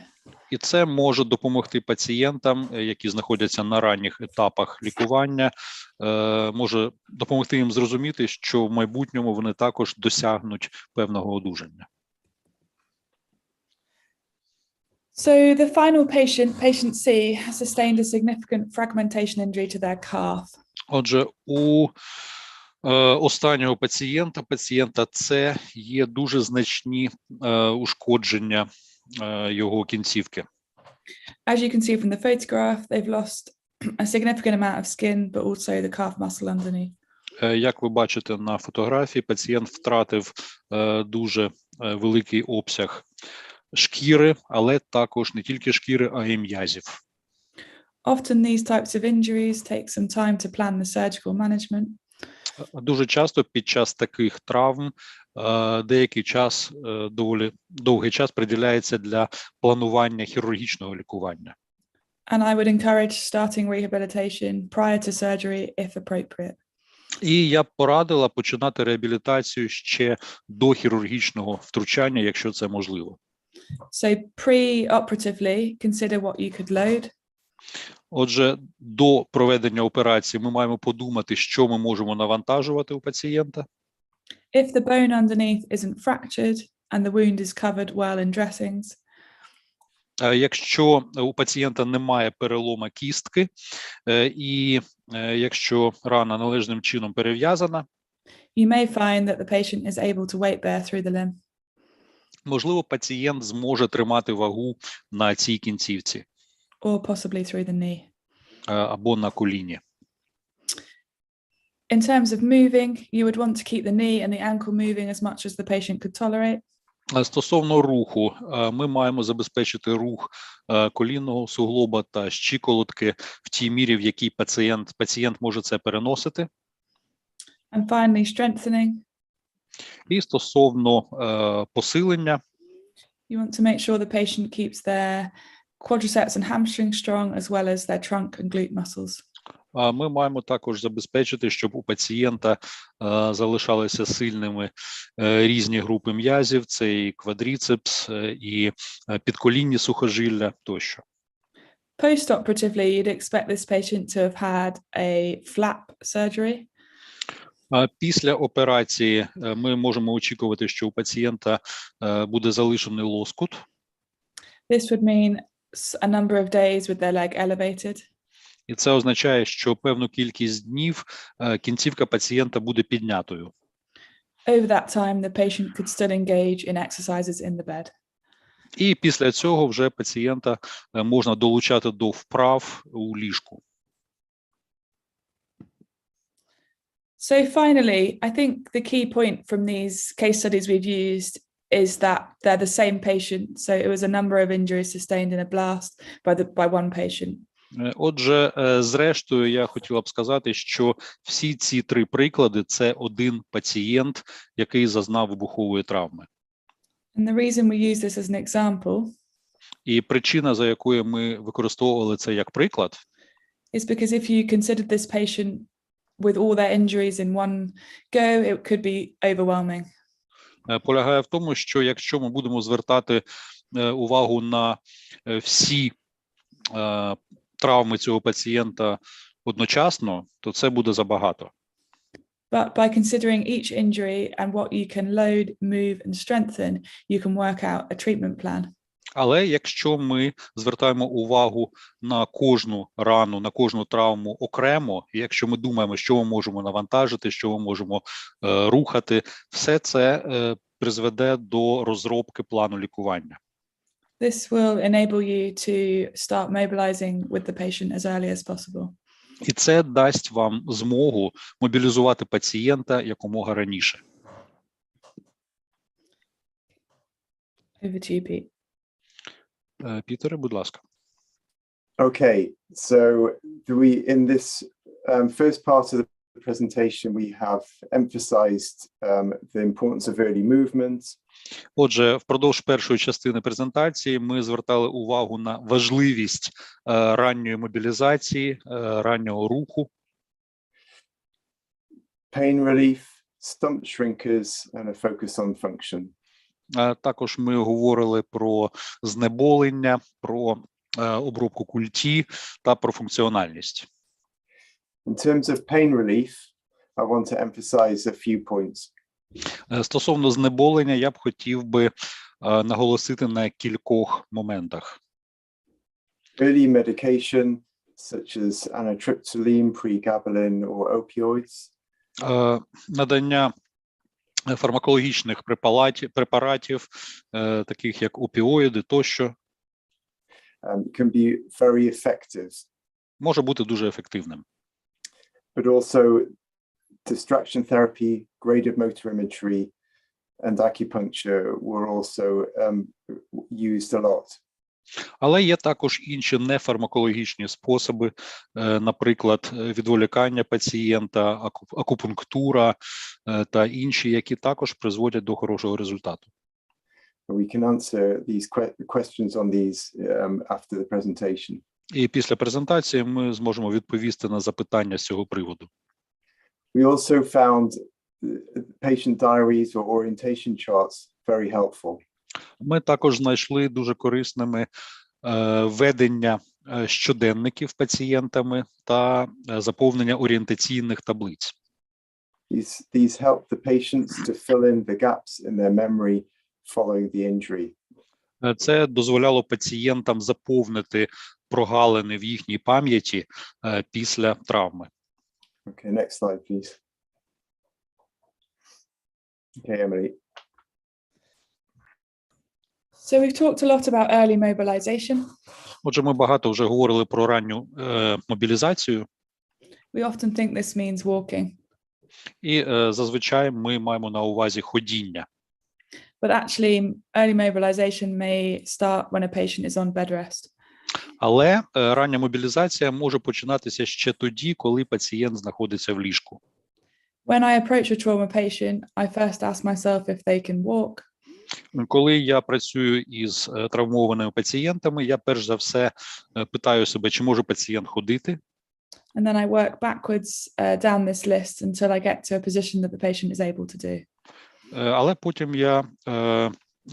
І це може допомогти пацієнтам, які знаходяться на ранніх етапах лікування, може допомогти їм зрозуміти, що в майбутньому вони також досягнуть певного одужання. So the final patient C, sustained a significant fragmentation injury to their calf. Отже, у останнього пацієнта С, є дуже значні ушкодження його кінцівки. As you can see from the photograph, they've lost a significant amount of skin, but also the calf muscle underneath. Як ви бачите на фотографії, пацієнт втратив дуже великий обсяг шкіри, але також не тільки шкіри, а й м'язів. Often these types of injuries take some time to plan the surgical management. Дуже часто під час таких травм деякий час, доволі довгий час приділяється для планування хірургічного лікування. And I would encourage starting rehabilitation prior to surgery if appropriate. І я б порадила починати реабілітацію ще до хірургічного втручання, якщо це можливо. So pre-operatively, consider what you could load. Отже, до проведення операції ми маємо подумати, що ми можемо навантажувати у пацієнта. If the bone underneath isn't fractured and the wound is covered well in dressings. Якщо у пацієнта немає перелома кістки, і якщо рана належним чином перев'язана, you may find that the patient is able to weight bear through the limb. Можливо, пацієнт зможе тримати вагу на цій кінцівці. Or possibly through the knee. Або на коліні. In terms of moving, you would want to keep the knee and the ankle moving as much as the patient could tolerate. Стосовно руху, ми маємо забезпечити рух колінного суглоба та щиколотки в тій мірі, в якій пацієнт може це переносити. And finally, strengthening. І стосовно посилення, you want to make sure the patient keeps their quadriceps and hamstring strong, as well as their trunk and glute muscles. Ми маємо також забезпечити, щоб у пацієнта залишалися сильними різні групи м'язів, це і квадріцепс, і підколінні сухожилля тощо. Post-operatively, you'd expect this patient to have had a flap surgery. Після операції ми можемо очікувати, що у пацієнта буде залишений лоскут. This would mean a number of days with their leg elevated. І це означає, що певну кількість днів кінцівка пацієнта буде піднятою. Over that time, the patient could still engage in exercises in the bed. І після цього вже пацієнта можна долучати до вправ у ліжку. So finally, I think the key point from these case studies we've used is that they're the same patient. So it was a number of injuries sustained in a blast by one patient. Отже, зрештою, я хотіла б сказати, що всі ці три приклади – це один пацієнт, який зазнав вибухової травми. And the reason we use this as an example І причина, за якою ми використовували це як приклад, is because if you considered this patient with all their injuries in one go, it could be overwhelming. Полягає в тому, що якщо ми будемо звертати увагу на всі травми цього пацієнта одночасно, то це буде забагато. But by considering each injury and what you can load, move and strengthen, you can work out a treatment plan. Але якщо ми звертаємо увагу на кожну рану, на кожну травму окремо, і якщо ми думаємо, що ми можемо навантажити, що ми можемо рухати, все це призведе до розробки плану лікування. This will enable you to start mobilizing with the patient as early as possible. І це дасть вам змогу мобілізувати пацієнта якомога раніше. Over to you, Pete. Пітере, будь ласка. Okay, so in this first part of the presentation, we have emphasized the importance of early movement. Отже, впродовж першої частини презентації ми звертали увагу на важливість ранньої мобілізації, раннього руху. Pain relief, stump shrinkers, and a focus on function. Також ми говорили про знеболення, про обробку культі та про функціональність. In terms of pain relief, I want to emphasize a few points. Стосовно знеболення, я б хотів би наголосити на кількох моментах. Early medication, such as anatriptyline, pregabalin, or opioids. Надання фармакологічних препаратів, таких як опіоїди тощо, can be very effective. може бути дуже ефективним. But also distraction therapy, graded motor imagery, and acupuncture were also used a lot. Але є також інші нефармакологічні способи, наприклад, відволікання пацієнта, акупунктура та інші, які також призводять до хорошого результату. We can answer these questions on these after the presentation. І після презентації ми зможемо відповісти на запитання з цього приводу. We also found patient diaries or orientation charts very helpful. Ми також знайшли дуже корисними ведення щоденників пацієнтами та заповнення орієнтаційних таблиць. These help the patients to fill in the gaps in their memory following the injury. Це дозволяло пацієнтам заповнити прогалини в їхній пам'яті після травми. Okay, next slide, please. Okay, Emily. So we've talked a lot about early mobilization. Отже, ми багато вже говорили про ранню мобілізацію. We often think this means walking. І зазвичай ми маємо на увазі ходіння. But actually, early mobilization may start when a patient is on bed rest. Але рання мобілізація може починатися ще тоді, коли пацієнт знаходиться в ліжку. When I approach a trauma patient, I first ask myself if they can walk. Коли я працюю із травмованими пацієнтами, я перш за все питаю себе, чи може пацієнт ходити. And then I work backwards down this list until I get to a position that the patient is able to do. Але потім я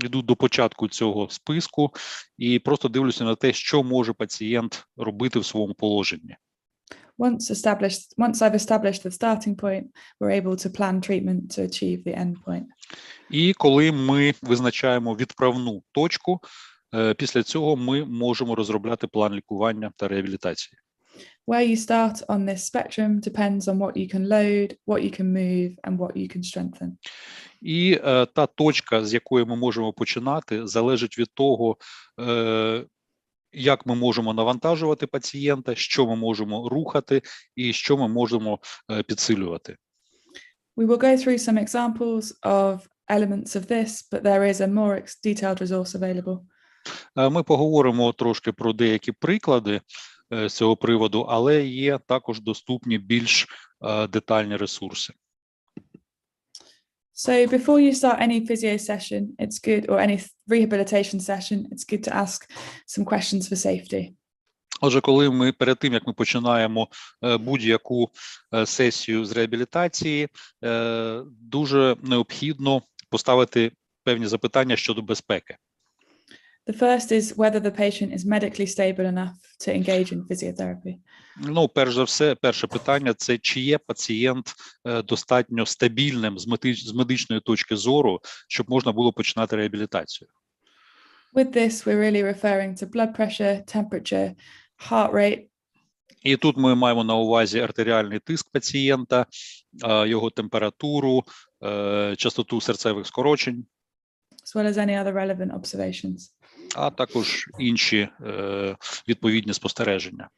йду до початку цього списку і просто дивлюся на те, що може пацієнт робити в своєму положенні. Once I've established the starting point, we're able to plan treatment to achieve the end point. І коли ми визначаємо відправну точку, після цього ми можемо розробляти план лікування та реабілітації. Where you start on this spectrum depends on what you can load, what you can move, and what you can strengthen. І та точка, з якої ми можемо починати, залежить від того, як ми можемо навантажувати пацієнта, що ми можемо рухати і що ми можемо підсилювати. We will go through some examples of elements of this, but there is a more detailed resource available. Ми поговоримо трошки про деякі приклади з цього приводу, але є також доступні більш детальні ресурси. So before you start any physio session, it's good, or any rehabilitation session, it's good to ask some questions for safety. Отже, перед тим, як ми починаємо будь-яку сесію з реабілітації, дуже необхідно поставити певні запитання щодо безпеки. The first is whether the patient is medically stable enough to engage in physiotherapy. Ну, перш за все, перше питання – це чи є пацієнт достатньо стабільним з медичної точки зору, щоб можна було починати реабілітацію. With this, we're really referring to blood pressure, temperature, heart rate. І тут ми маємо на увазі артеріальний тиск пацієнта, його температуру, частоту серцевих скорочень. As well as any other relevant observations. А також інші відповідні спостереження.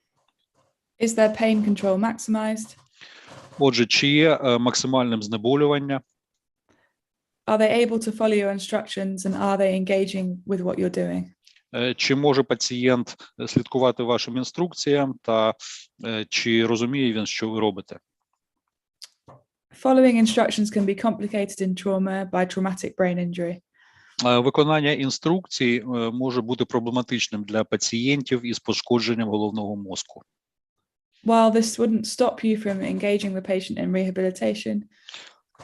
Is their pain control maximized? Отже, чи є максимальним знеболювання? Are they able to follow your instructions and are they engaging with what you're doing? Чи може пацієнт слідкувати вашим інструкціям та чи розуміє він, що ви робите? Following instructions can be complicated in trauma by traumatic brain injury. Виконання інструкцій може бути проблематичним для пацієнтів із пошкодженням головного мозку. While this wouldn't stop you from engaging the patient in rehabilitation,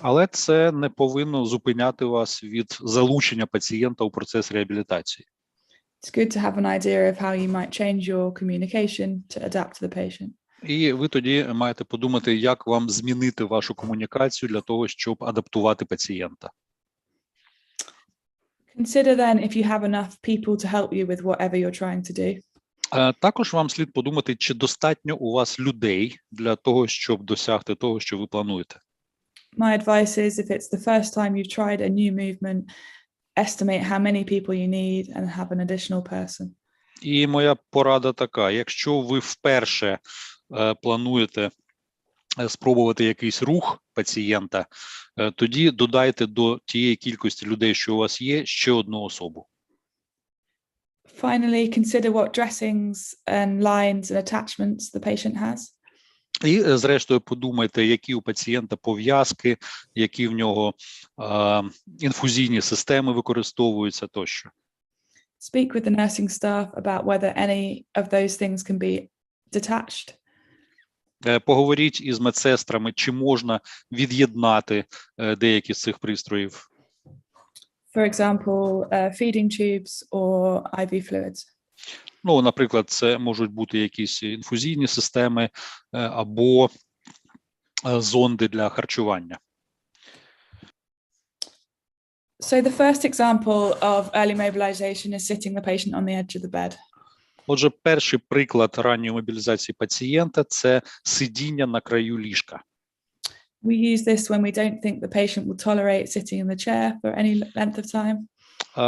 але це не повинно зупиняти вас від залучення пацієнта у процес реабілітації. It's good to have an idea of how you might change your communication to adapt to the patient. І ви тоді маєте подумати, як вам змінити вашу комунікацію для того, щоб адаптувати пацієнта. Consider then if you have enough people to help you with whatever you're trying to do. Також вам слід подумати, чи достатньо у вас людей для того, щоб досягти того, що ви плануєте. My advice is if it's the first time you've tried a new movement, estimate how many people you need and have an additional person. І моя порада така: якщо ви вперше плануєте спробувати якийсь рух пацієнта, тоді додайте до тієї кількості людей, що у вас є, ще одну особу. Finally, consider what dressings and lines and attachments the patient has. І, зрештою, подумайте, які у пацієнта пов'язки, які в нього інфузійні системи використовуються тощо. Speak with the nursing staff about whether any of those things can be detached. Поговоріть із медсестрами, чи можна від'єднати деякі з цих пристроїв. For example, feeding tubes or IV fluids. Ну, наприклад, це можуть бути якісь інфузійні системи або зонди для харчування. So the first example of early mobilization is sitting the patient on the edge of the bed. Отже, перший приклад ранньої мобілізації пацієнта – це сидіння на краю ліжка. We use this when we don't think the patient will tolerate sitting in the chair for any length of time.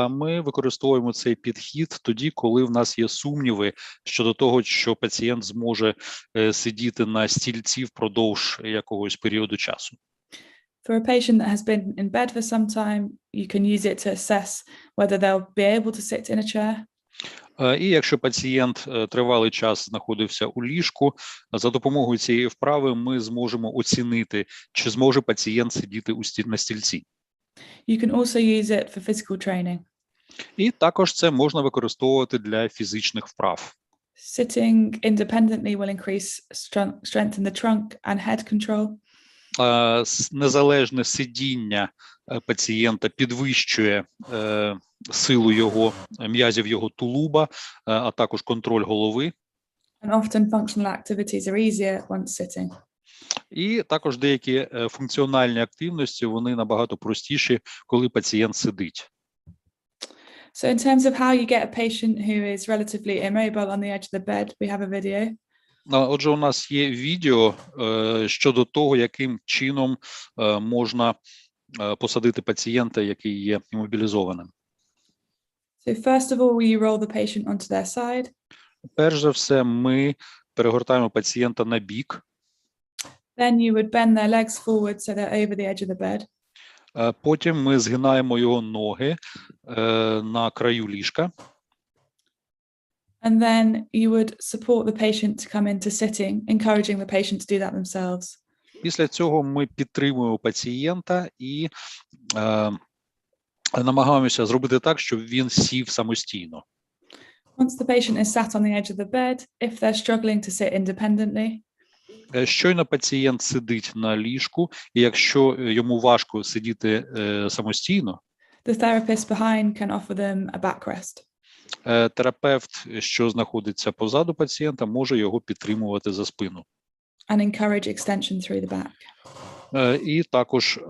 Ми використовуємо цей підхід тоді, коли в нас є сумніви щодо того, що пацієнт зможе сидіти на стільці впродовж якогось періоду часу. For a patient that has been in bed for some time, you can use it to assess whether they'll be able to sit in a chair. І якщо пацієнт тривалий час знаходився у ліжку, за допомогою цієї вправи ми зможемо оцінити, чи зможе пацієнт сидіти на стільці. You can also use it for physical training. І також це можна використовувати для фізичних вправ. Sitting independently will increase strength in the trunk and head control. Незалежне сидіння пацієнта підвищує силу його м'язів його тулуба, а також контроль голови. And often functional activities are easier once sitting. І також деякі функціональні активності, вони набагато простіші, коли пацієнт сидить. So in terms of how you get a patient who is relatively immobile on the edge of the bed, we have a video. Отже, у нас є відео щодо того, яким чином можна посадити пацієнта, який є імобілізованим. So first of all, you roll the patient onto their side. Перш за все, ми перегортаємо пацієнта на бік. Then you would bend their legs forward so they're over the edge of the bed. Потім ми згинаємо його ноги на краю ліжка. And then you would support the patient to come into sitting, encouraging the patient to do that themselves. Після цього ми підтримуємо пацієнта і намагаємося зробити так, щоб він сів самостійно. Once the patient is sat on the edge of the bed, if they're struggling to sit independently, щойно пацієнт сидить на ліжку, і якщо йому важко сидіти самостійно, the therapist behind can offer them a backrest. Терапевт, що знаходиться позаду пацієнта, може його підтримувати за спину. And encourage extension through the back. І також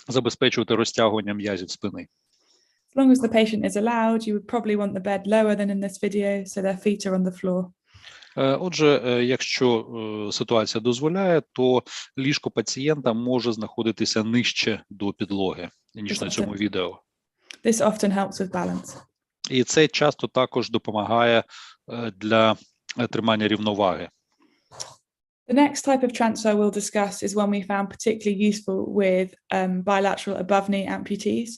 забезпечувати розтягування м'язів спини. As long as the patient is allowed, you would probably want the bed lower than in this video, so their feet are on the floor. Отже, якщо ситуація дозволяє, то ліжко пацієнта може знаходитися нижче до підлоги, ніж на цьому відео. This often helps with balance. І це часто також допомагає для тримання рівноваги. The next type of transfer we'll discuss is one we found particularly useful with bilateral above-knee amputees.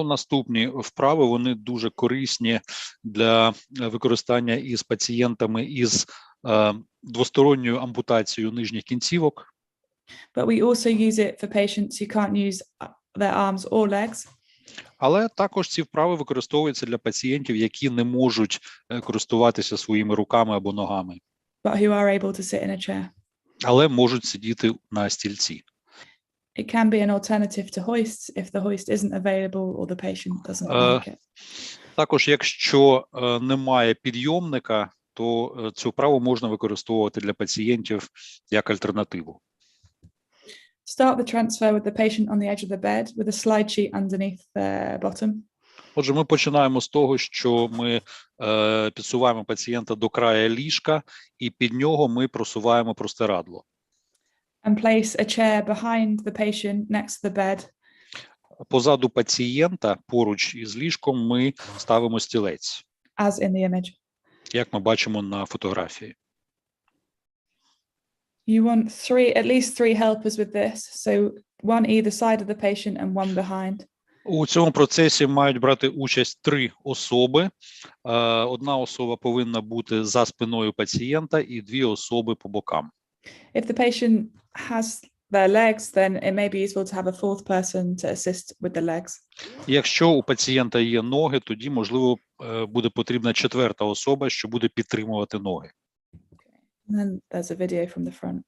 Наступні вправи, вони дуже корисні для використання із пацієнтами із двосторонньою ампутацією нижніх кінцівок. But we also use it for patients who can't use their arms or legs. Але також ці вправи використовуються для пацієнтів, які не можуть користуватися своїми руками або ногами. But who are able to sit in a chair. Але можуть сидіти на стільці. It can be an alternative to hoists if the hoist isn't available or the patient doesn't like it. Також, якщо немає підйомника, то цю вправу можна використовувати для пацієнтів як альтернативу. Start the transfer with the patient on the edge of the bed with a slide sheet underneath their bottom. Отже, ми починаємо з того, що ми підсуваємо пацієнта до краю ліжка, і під нього ми просуваємо простирадло. And place a chair behind the patient next to the bed. Позаду пацієнта, поруч із ліжком, ми ставимо стілець. As in the image. Як ми бачимо на фотографії. You want at least three helpers with this, so one either side of the patient and one behind. У цьому процесі мають брати участь 3 особи. Одна особа повинна бути за спиною пацієнта і 2 особи по бокам. If the patient has their legs, then it may be useful to have a fourth person to assist with the legs. Якщо у пацієнта є ноги, тоді, можливо, буде потрібна 4-та особа, що буде підтримувати ноги. And then there's a video from the front.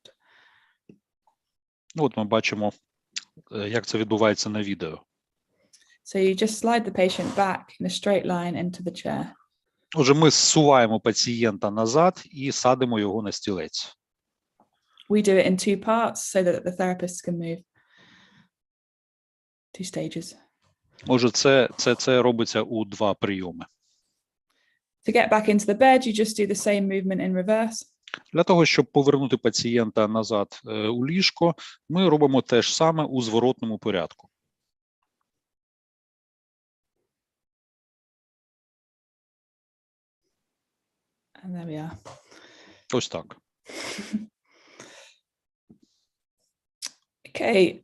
От ми бачимо, як це відбувається на відео. So you just slide the patient back in a straight line into the chair. Отже, ми зсуваємо пацієнта назад і садимо його на стілець. We do it in 2 parts so that the therapist can move. 2 stages. Отже, це робиться у 2 прийоми. To get back into the bed, you just do the same movement in reverse. Для того, щоб повернути пацієнта назад у ліжко, ми робимо те ж саме у зворотному порядку. And there we are. Ось так. Okay.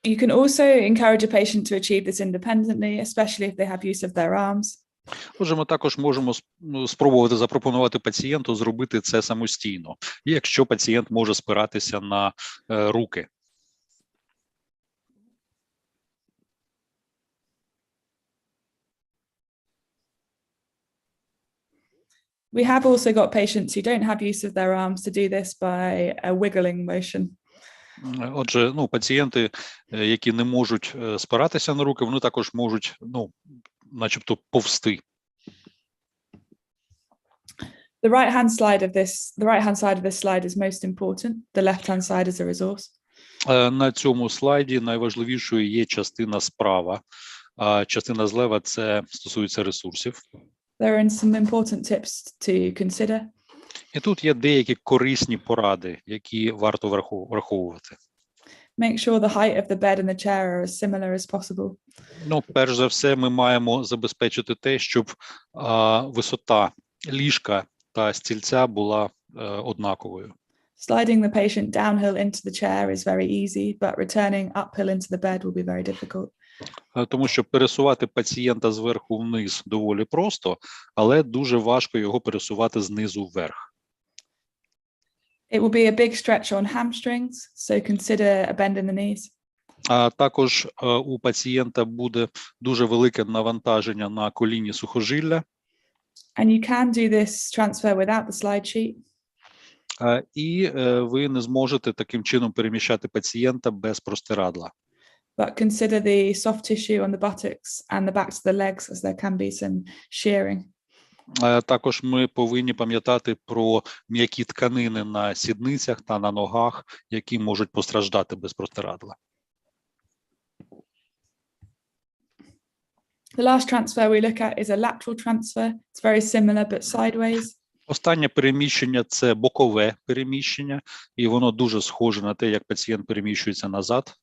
You can also encourage a patient to achieve this independently, especially if they have use of their arms. Отже, ми також можемо спробувати запропонувати пацієнту зробити це самостійно, якщо пацієнт може спиратися на руки. We have also got patients who don't have use of their arms to do this by a wiggling motion. Отже, пацієнти, які не можуть спиратися на руки, вони також можуть, начебто, повсти. The right-hand side of this slide is most important. The left-hand side is a resource. На цьому слайді найважливішою є частина справа, а частина зліва – це стосується ресурсів. There are some important tips to consider. І тут є деякі корисні поради, які варто враховувати. Make sure the height of the bed and the chair are as similar as possible. Ну, перш за все, ми маємо забезпечити те, щоб висота ліжка та стільця була однаковою. Sliding the patient downhill into the chair is very easy, but returning uphill into the bed will be very difficult. Тому що пересувати пацієнта зверху вниз доволі просто, але дуже важко його пересувати знизу вверх. It will be a big stretch on hamstrings, so consider a bend in the knees. А також у пацієнта буде дуже велике навантаження на колінні сухожилля. And you can do this transfer without the slide sheet. І ви не зможете таким чином переміщати пацієнта без простирадла. But consider the soft tissue on the buttocks and the backs of the legs, as there can be some shearing. Також ми повинні пам'ятати про м'які тканини на сідницях та на ногах, які можуть постраждати без простирадла. The last transfer we look at is a lateral transfer. It's very similar but sideways. Останнє переміщення – це бокове переміщення, і воно дуже схоже на те, як пацієнт переміщується назад.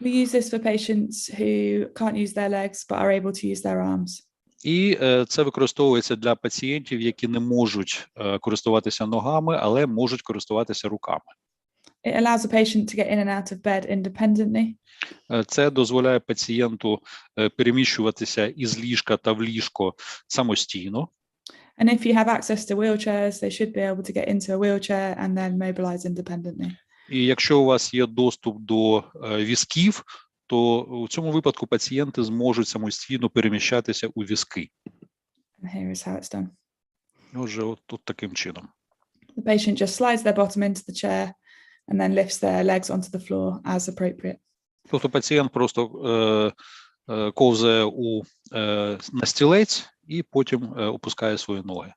We use this for patients who can't use their legs but are able to use their arms. І це використовується для пацієнтів, які не можуть користуватися ногами, але можуть користуватися руками. It allows a patient to get in and out of bed independently. Це дозволяє пацієнту переміщуватися із ліжка та в ліжко самостійно. And if you have access to wheelchairs, they should be able to get into a wheelchair and then mobilize independently. І якщо у вас є доступ до візків, то у цьому випадку пацієнти зможуть самостійно переміщатися у візки. And here is how it's done. Отже, от тут таким чином. The patient just slides their bottom into the chair and then lifts their legs onto the floor as appropriate. Тобто пацієнт просто ковзає на стілець і потім опускає свої ноги.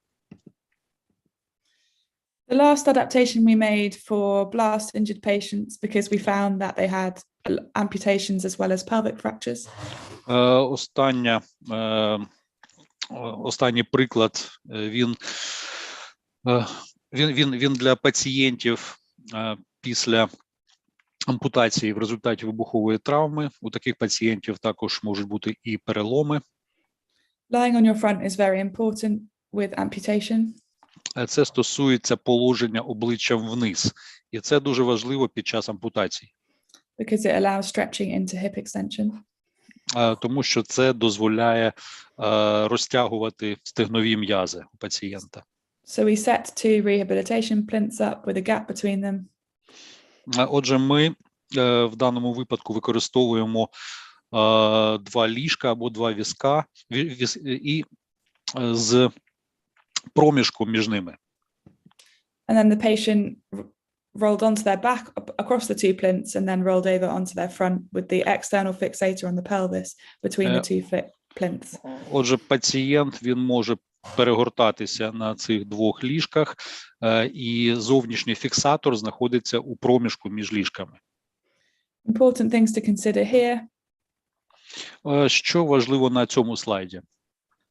The last adaptation we made for blast injured patients, because we found that they had amputations as well as pelvic fractures. Останній приклад, він для пацієнтів після ампутації в результаті вибухової травми. У таких пацієнтів також можуть бути і переломи. Lying on your front is very important with amputation. Це стосується положення обличчям вниз, і це дуже важливо під час ампутації. Because it allows stretching into hip extension. Тому що це дозволяє розтягувати стегнові м'язи у пацієнта. So we set two rehabilitation plinths up with a gap between them. Отже, ми в даному випадку використовуємо два ліжка або два візка і з проміжком між ними. And then the patient rolled onto their back across the two plinths and then rolled over onto their front with the external fixator on the pelvis between the two plinths. Отже, пацієнт, він може перегортатися на цих двох ліжках, і зовнішній фіксатор знаходиться у проміжку між ліжками. Important things to consider here. Що важливо на цьому слайді?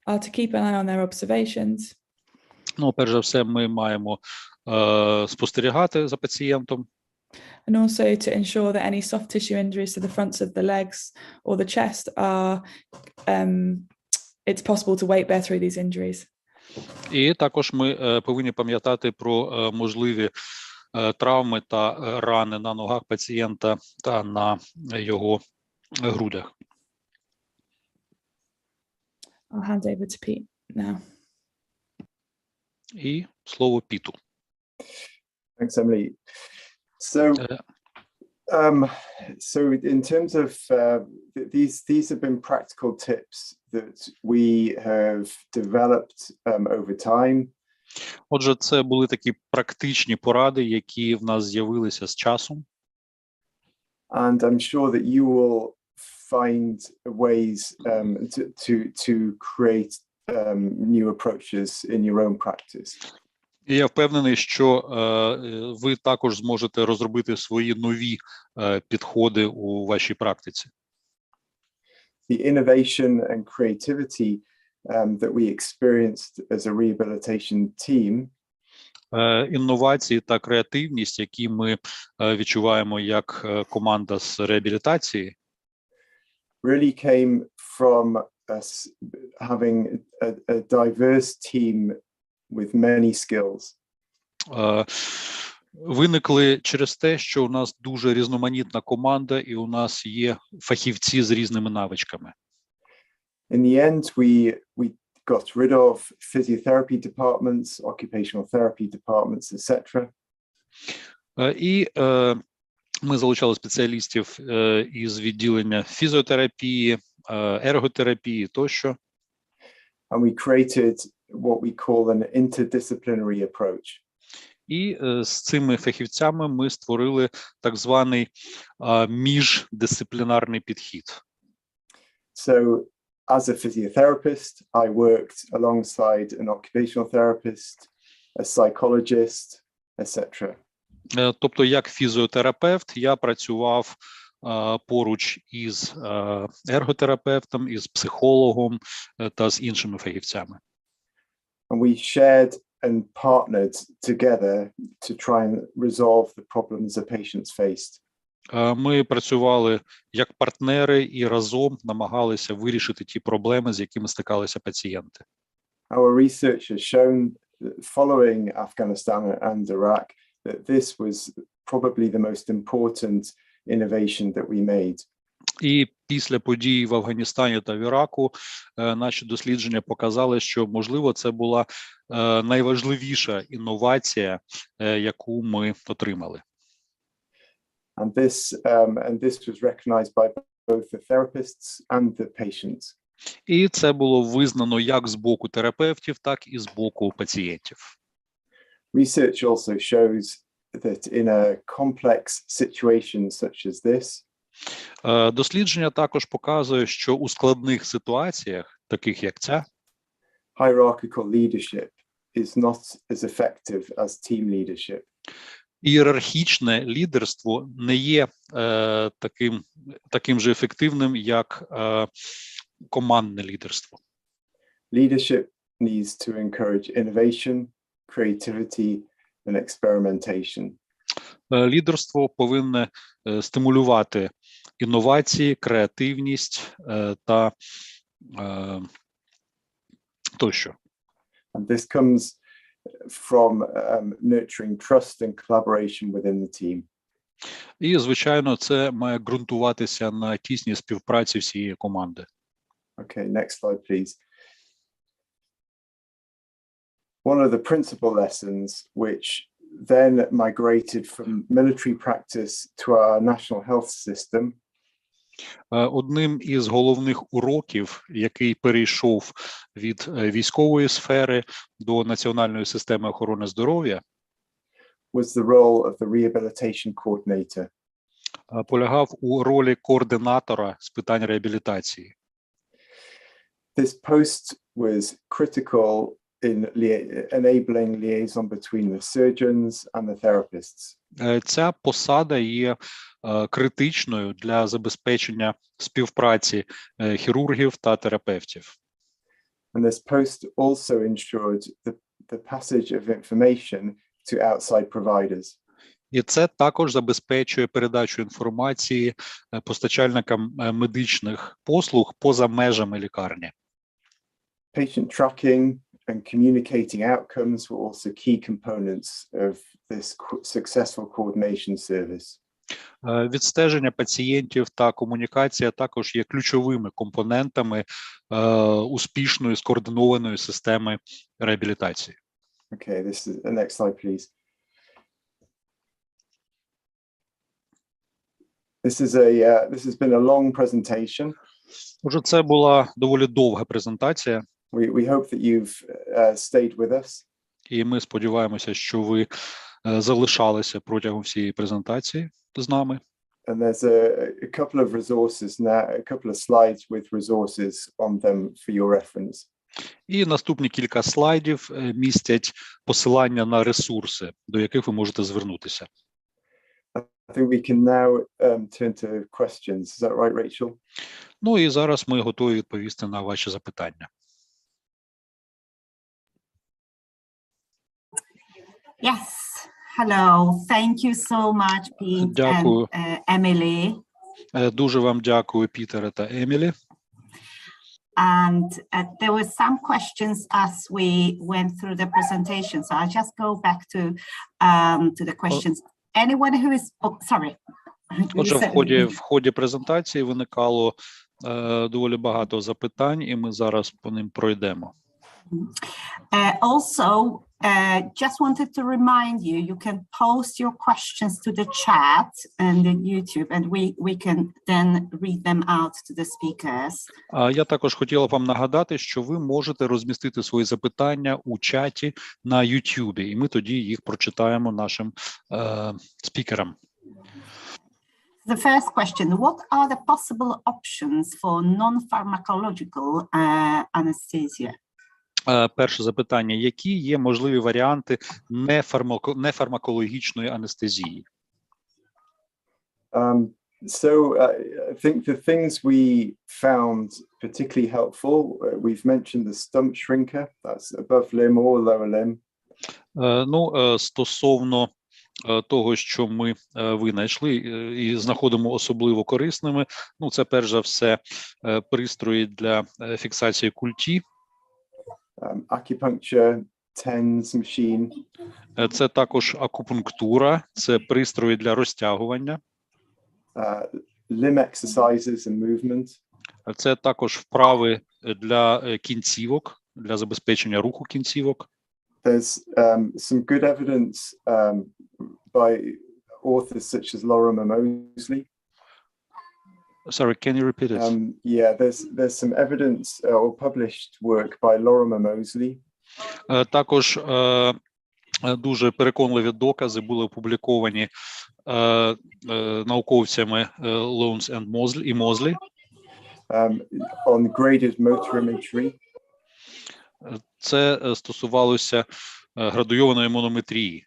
Are to keep an eye on their observations. Ну, перш за все, ми маємо спостерігати за пацієнтом. And also to ensure that any soft tissue injuries to the fronts of the legs or the chest are, it's possible to weight bear through these injuries. І також ми повинні пам'ятати про можливі травми та рани на ногах пацієнта та на його грудях. I'll hand over to Pete now. І слово Піту. Thanks, Emily. So in terms of these have been practical tips that we have developed over time. Отже, це були такі практичні поради, які в нас з'явилися з часом. And I'm sure that you will find ways to create new approaches in your own practice. І я впевнений, що ви також зможете розробити свої нові підходи у вашій практиці. The innovation and creativity that we experienced as a rehabilitation team інновації та креативність, які ми відчуваємо як команда з реабілітації, really came from us having a diverse team with many skills. Виникли через те, що у нас дуже різноманітна команда і у нас є фахівці з різними навичками. In the end, we got rid of physiotherapy departments, occupational therapy departments, etc. І ми залучали спеціалістів із відділення фізіотерапії, ерготерапії тощо. And we created what we call an interdisciplinary approach. І з цими фахівцями ми створили так званий міждисциплінарний підхід. So, as a physiotherapist, I worked alongside an occupational therapist, a psychologist, etc. Тобто, як фізіотерапевт, я працював поруч із ерготерапевтом, із психологом та з іншими фахівцями. And we shared and partnered together to try and resolve the problems the patients faced. Ми працювали як партнери і разом намагалися вирішити ті проблеми, з якими стикалися пацієнти. Our research has shown that following Afghanistan and Iraq that this was probably the most important innovation that we made. І після подій в Афганістані та в Іраку наші дослідження показали, що, можливо, це була найважливіша інновація, яку ми отримали. And this was recognized by both the therapists and the patients. І це було визнано як з боку терапевтів, так і з боку пацієнтів. Research also shows that in a complex situation such as this, дослідження також показує, що у складних ситуаціях, таких як ця, hierarchical leadership is not as effective as team leadership. Ієрархічне лідерство не є таким же ефективним, як командне лідерство. Leadership needs to encourage innovation, creativity and experimentation. Лідерство повинне стимулювати інновації, креативність та тощо. And this comes from nurturing trust and collaboration within the team. І, звичайно, це має ґрунтуватися на тісній співпраці всієї команди. Okay, next slide, please. One of the principal lessons which then migrated from military practice to our national health system. Одним із головних уроків, який перейшов від військової сфери до національної системи охорони здоров'я, was the role of the rehabilitation coordinator. Полягав у ролі координатора з питань реабілітації. This post was critical in enabling liaison between the surgeons and the therapists. Ця посада є критичною для забезпечення співпраці хірургів та терапевтів. And this post also ensured the passage of information to outside providers. І це також забезпечує передачу інформації постачальникам медичних послуг поза межами лікарні. Patient tracking and communicating outcomes were also key components of this successful coordination service. Відстеження пацієнтів та комунікація також є ключовими компонентами успішної скоординованої системи реабілітації. Okay, this is the next slide, please. This has been a long presentation. Отже, це була доволі довга презентація. We hope that you've stayed with us. І ми сподіваємося, що ви залишалися протягом всієї презентації з нами. And there's a couple of resources now, a couple of slides with resources on them for your reference. І наступні кілька слайдів містять посилання на ресурси, до яких ви можете звернутися. I think we can now turn to questions. Is that right, Rachel? Ну і зараз ми готові відповісти на ваші запитання. Yes. Hello. Thank you so much, Pete Дякую. and Emily. Дуже вам дякую, Пітере та Емілі. And there were some questions as we went through the presentation. So I'll just go back to the questions. Anyone who is, sorry. Отже, в ході презентації виникало доволі багато запитань, і ми зараз по ним пройдемо. Also, just wanted to remind you, you can post your questions to the chat and the YouTube, and we can then read them out to the speakers. Я також хотіла вам нагадати, що ви можете розмістити свої запитання у чаті на YouTube, і ми тоді їх прочитаємо нашим спікерам. The first question, what are the possible options for non-pharmacological anesthesia? Перше запитання, які є можливі варіанти нефармакологічної анестезії? So I think the things we found particularly helpful, we've mentioned the stump shrinker, that's above limb or lower limb. Стосовно того, що ми винайшли і знаходимо особливо корисними, це перш за все пристрої для фіксації культі. Acupuncture, TENS machine. Це також акупунктура, це пристрої для розтягування. Limb exercises and movement. Це також вправи для кінцівок, для забезпечення руху кінцівок. There's some good evidence by authors such as Laura Mosley. Sorry, can you repeat it? Yeah, there's some evidence or published work by Laura Mosley. Також дуже переконливі докази були опубліковані науковцями Лоунс і Мозлі. On graded motor imagery. Це стосувалося градуйованої монометрії.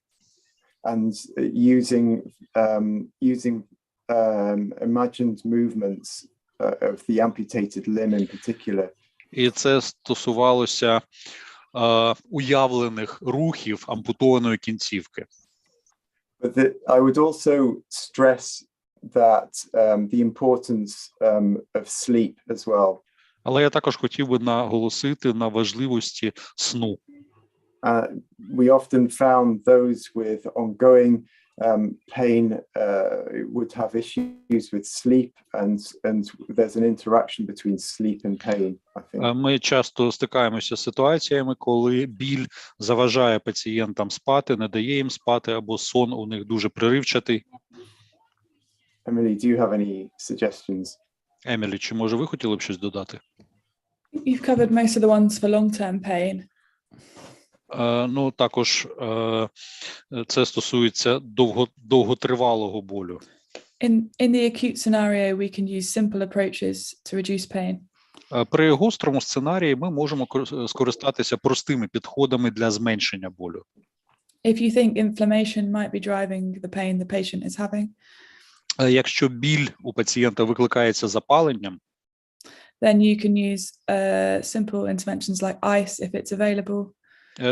And using imagined movements of the amputated limb in particular. І це стосувалося уявлених рухів ампутованої кінцівки. But I would also stress that the importance of sleep as well. Але я також хотів би наголосити на важливості сну. We often found those with ongoing pain would have issues with sleep, and there's an interaction between sleep and pain, I think. Ми часто стикаємося з ситуаціями, коли біль заважає пацієнтам спати, не дає їм спати, або сон у них дуже приривчатий. Emily, do you have any suggestions? Емілі, чи може ви хотіли б щось додати? You've covered most of the ones for long-term pain. Також це стосується довготривалого болю. In the acute scenario, we can use simple approaches to reduce pain. При гострому сценарії ми можемо скористатися простими підходами для зменшення болю. If you think inflammation might be driving the pain the patient is having. Якщо біль у пацієнта викликається запаленням, then you can use simple interventions like ice if it's available.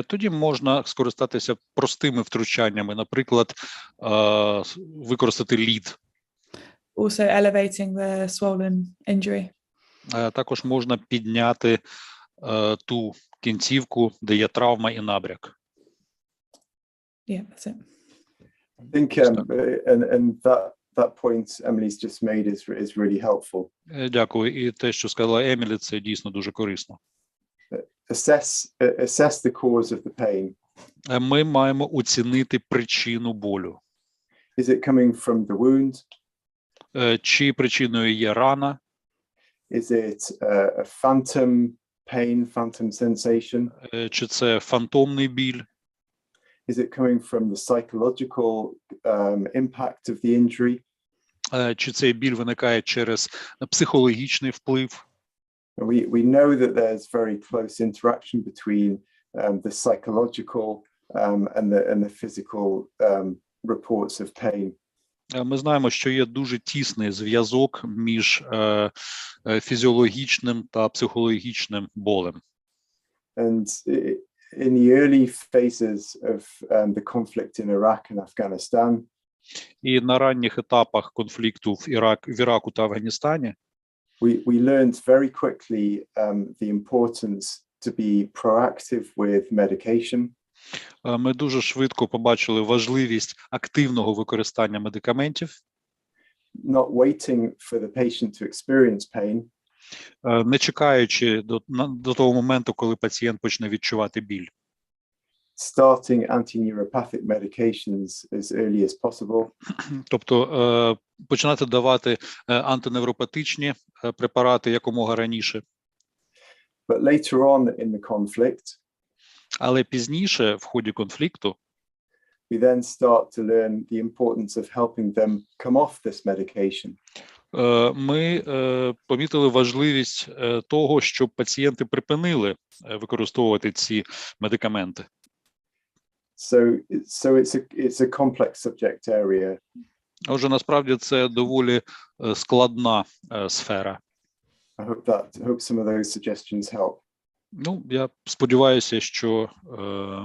Тоді можна скористатися простими втручаннями, наприклад, використати лід. Also elevating the swollen injury. Також можна підняти ту кінцівку, де є травма і набряк. Yeah, that's it. I think and that point Emily's just made is really helpful. Дякую. І те, що сказала Емілі, це дійсно дуже корисно. Assess the cause of the pain. Ми маємо оцінити причину болю. Is it coming from the wound? Чи причиною є рана? Is it a phantom pain, phantom sensation? Чи це фантомний біль? Is it coming from the psychological impact of the injury? Чи цей біль виникає через психологічний вплив? We know that there's very close interaction between the psychological and the physical reports of pain. Ми знаємо, що є дуже тісний зв'язок між фізіологічним та психологічним болем. And in the early phases of the conflict in Iraq and Afghanistan, І на ранніх етапах конфлікту в Іраку та Афганістані we learned very quickly the importance to be proactive with medication. Ми дуже швидко побачили важливість активного використання медикаментів, Not waiting for the patient to experience pain, не чекаючи до того моменту, коли пацієнт почне відчувати біль. starting anti-neuropathic medications as early as possible. Тобто починати давати антиневропатичні препарати якомога раніше. But later on in the conflict, Але пізніше, в ході конфлікту, we then start to learn the importance of helping them come off this medication. ми помітили важливість того, щоб пацієнти припинили використовувати ці медикаменти. So it's a complex subject area. Отже, насправді це доволі складна сфера. I hope some of those suggestions help. Ну, я сподіваюся, що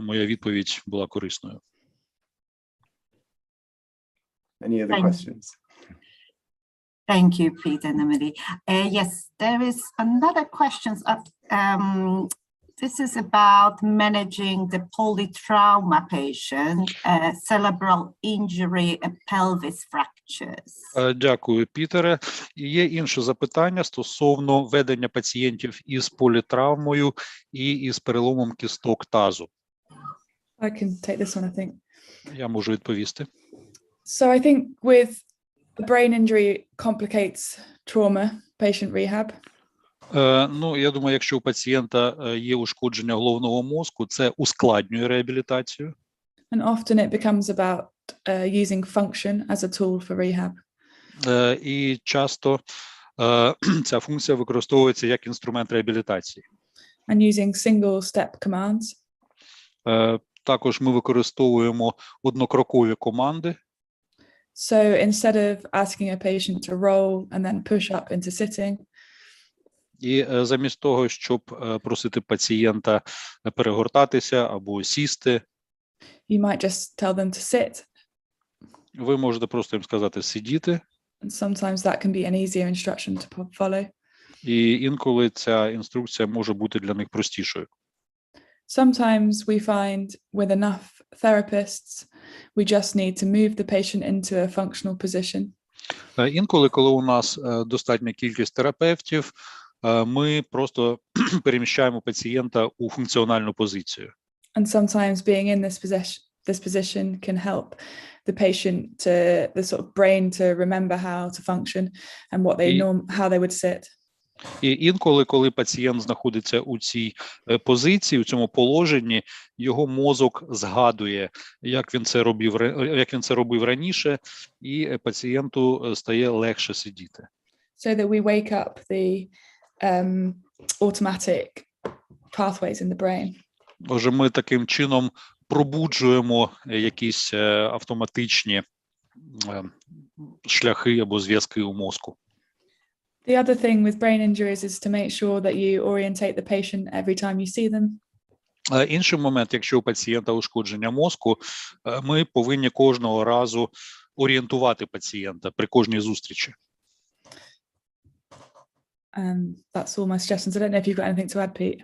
моя відповідь була корисною. Any other questions? Thank you, Peter and Emily. Yes, there is another question. This is about managing the polytrauma patient, cerebral injury, pelvis fractures. Дякую, Пітере. І є інше запитання стосовно ведення пацієнтів із політравмою і із переломом кісток тазу. I can take this one, I think. Я можу відповісти. So I think with the brain injury complicates trauma patient rehab. Ну, я думаю, якщо у пацієнта є ушкодження головного мозку, це ускладнює реабілітацію. And often it becomes about using function as a tool for rehab. І часто ця функція використовується як інструмент реабілітації. And using single-step commands. Також ми використовуємо однокрокові команди. So instead of asking a patient to roll and then push up into sitting, І замість того, щоб просити пацієнта перегортатися або сісти, you might just tell them to sit. ви можете просто їм сказати сидіти. And sometimes that can be an easier instruction to follow. І інколи ця інструкція може бути для них простішою. Sometimes we find with enough therapists, we just need to move the patient into a functional position. Інколи, коли у нас достатня кількість терапевтів, ми просто переміщаємо пацієнта у функціональну позицію. And sometimes being in this position can help the patient to the sort of brain to remember how to function and what they how they would sit. І інколи, коли пацієнт знаходиться у цій позиції, у цьому положенні, його мозок згадує, як він це робив раніше, і пацієнту стає легше сидіти. So that we wake up the automatic pathways in the brain. Отже, ми таким чином пробуджуємо якісь автоматичні шляхи або зв'язки у мозку. The other thing with brain injuries is to make sure that you orientate the patient every time you see them. Інший момент, якщо у пацієнта ушкодження мозку, ми повинні кожного разу орієнтувати пацієнта при кожній зустрічі. That's all my suggestions. I don't know if you've got anything to add, Pete.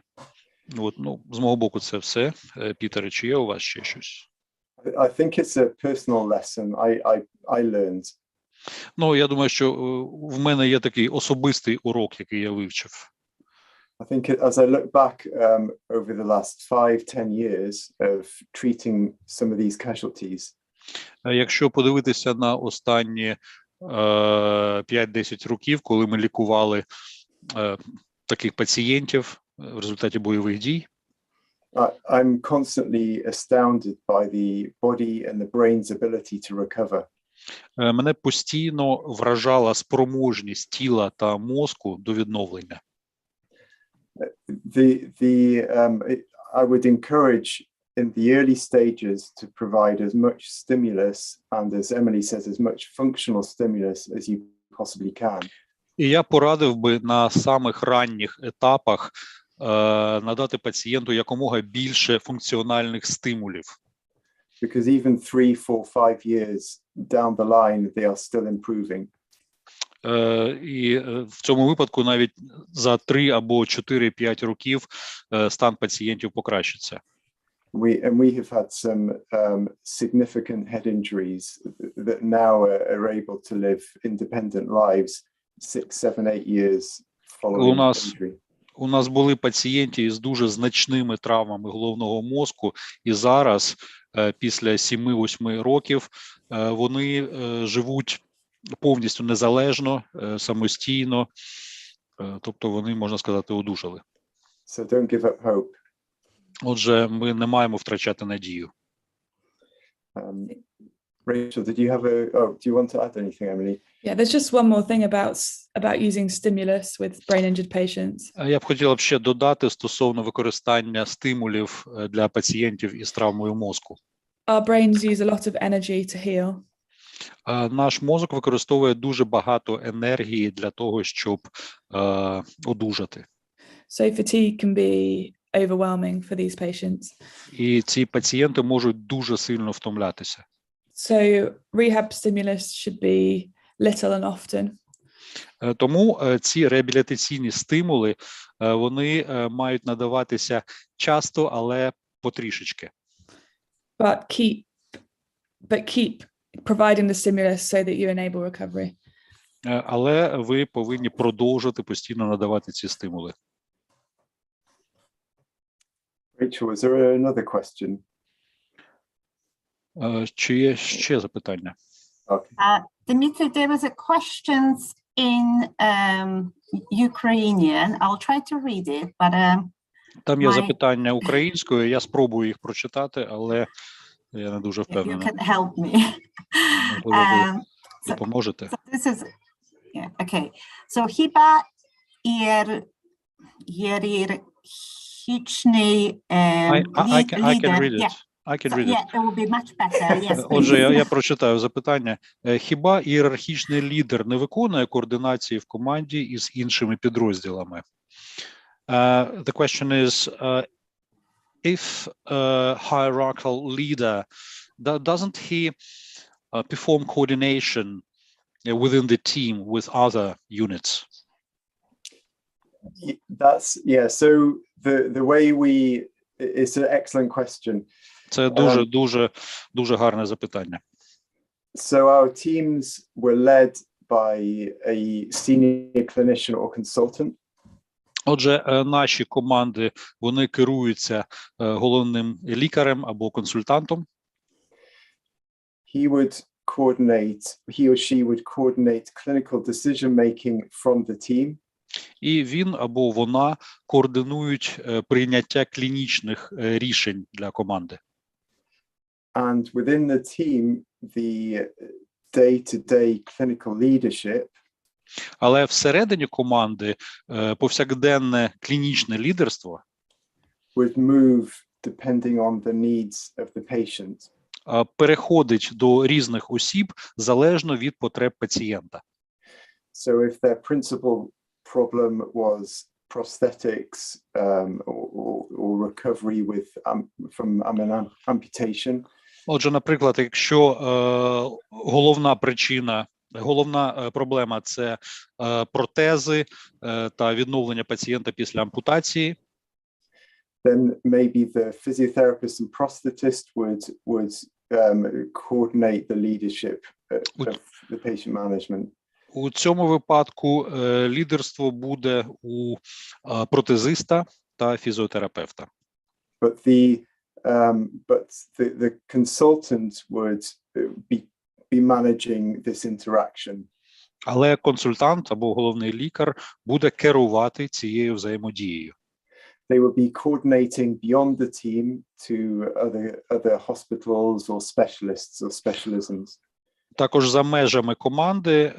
От, ну, з мого боку це все. Пітере, чи є у вас ще щось? I think it's a personal lesson I learned. Ну, я думаю, що в мене є такий особистий урок, який я вивчив. I think as I look back over the last 5-10 years of treating some of these casualties. Якщо подивитися на останні 5-10 років, коли ми лікували таких пацієнтів в результаті бойових дій, I'm constantly astounded by the body and the brain's ability to recover. Мене постійно вражала спроможність тіла та мозку до відновлення. I would encourage in the early stages to provide as much stimulus and, as Emily says, as much functional stimulus as you possibly can. І я порадив би на самих ранніх етапах надати пацієнту якомога більше функціональних стимулів. Because even 3, 4, 5 years down the line, they are still improving. І в цьому випадку навіть за 3 або 4-5 років стан пацієнтів покращиться. We have had some significant head injuries that now are able to live independent lives 6, 7, 8 years following injury. У нас були пацієнти із дуже значними травмами головного мозку, і зараз, після 7-8 років, вони живуть повністю незалежно, самостійно, тобто вони, можна сказати, одужали. So don't give up hope. Отже, ми не маємо втрачати надію. Rachel, do you want to add anything, Emily? Yeah, there's just one more thing about using stimulus with brain-injured patients. Я б хотіла б ще додати стосовно використання стимулів для пацієнтів із травмою мозку. Our brains use a lot of energy to heal. Наш мозок використовує дуже багато енергії для того, щоб одужати. So fatigue can be overwhelming for these patients. І ці пацієнти можуть дуже сильно втомлятися. So rehab stimulus should be little and often. Тому ці реабілітаційні стимули, вони мають надаватися часто, але потрішечки. But keep providing the stimulus so that you enable recovery. Але ви повинні продовжувати постійно надавати ці стимули. Rachel, was there another question? Чи є ще запитання? Okay. Dmitry, there was a questions in Ukrainian. I'll try to read it, but Там є запитання українською, я спробую їх прочитати, але я не дуже впевнений. You can help me. Ви поможете? So this is, yeah, okay. So хіба ієрархічний I can read it. I can read it. Yeah, it will be much better. Yes, Отже, я прочитаю запитання. Хіба ієрархічний лідер не виконує координації в команді із іншими підрозділами? The question is, if a hierarchical leader, doesn't he perform coordination within the team with other units? So the way it's an excellent question. Це дуже гарне запитання. So our teams were led by a senior clinician or consultant. Отже, наші команди, вони керуються головним лікарем або консультантом. He or she would coordinate clinical decision making from the team. І він або вона координують прийняття клінічних рішень для команди. And within the team, the day-to-day clinical leadership Але всередині команди повсякденне клінічне лідерство would move depending on the needs of the patient. Переходить до різних осіб залежно від потреб пацієнта. So if their principal problem was prosthetics or recovery from an amputation. Отже, наприклад, якщо головна проблема – це протези та відновлення пацієнта після ампутації, then maybe the physiotherapist and prosthetist would coordinate the leadership of the patient management. У цьому випадку лідерство буде у протезиста та фізіотерапевта. But the consultant would be managing this interaction. Але консультант або головний лікар буде керувати цією взаємодією. They will be coordinating beyond the team to other hospitals or specialists or specialisms. Також за межами команди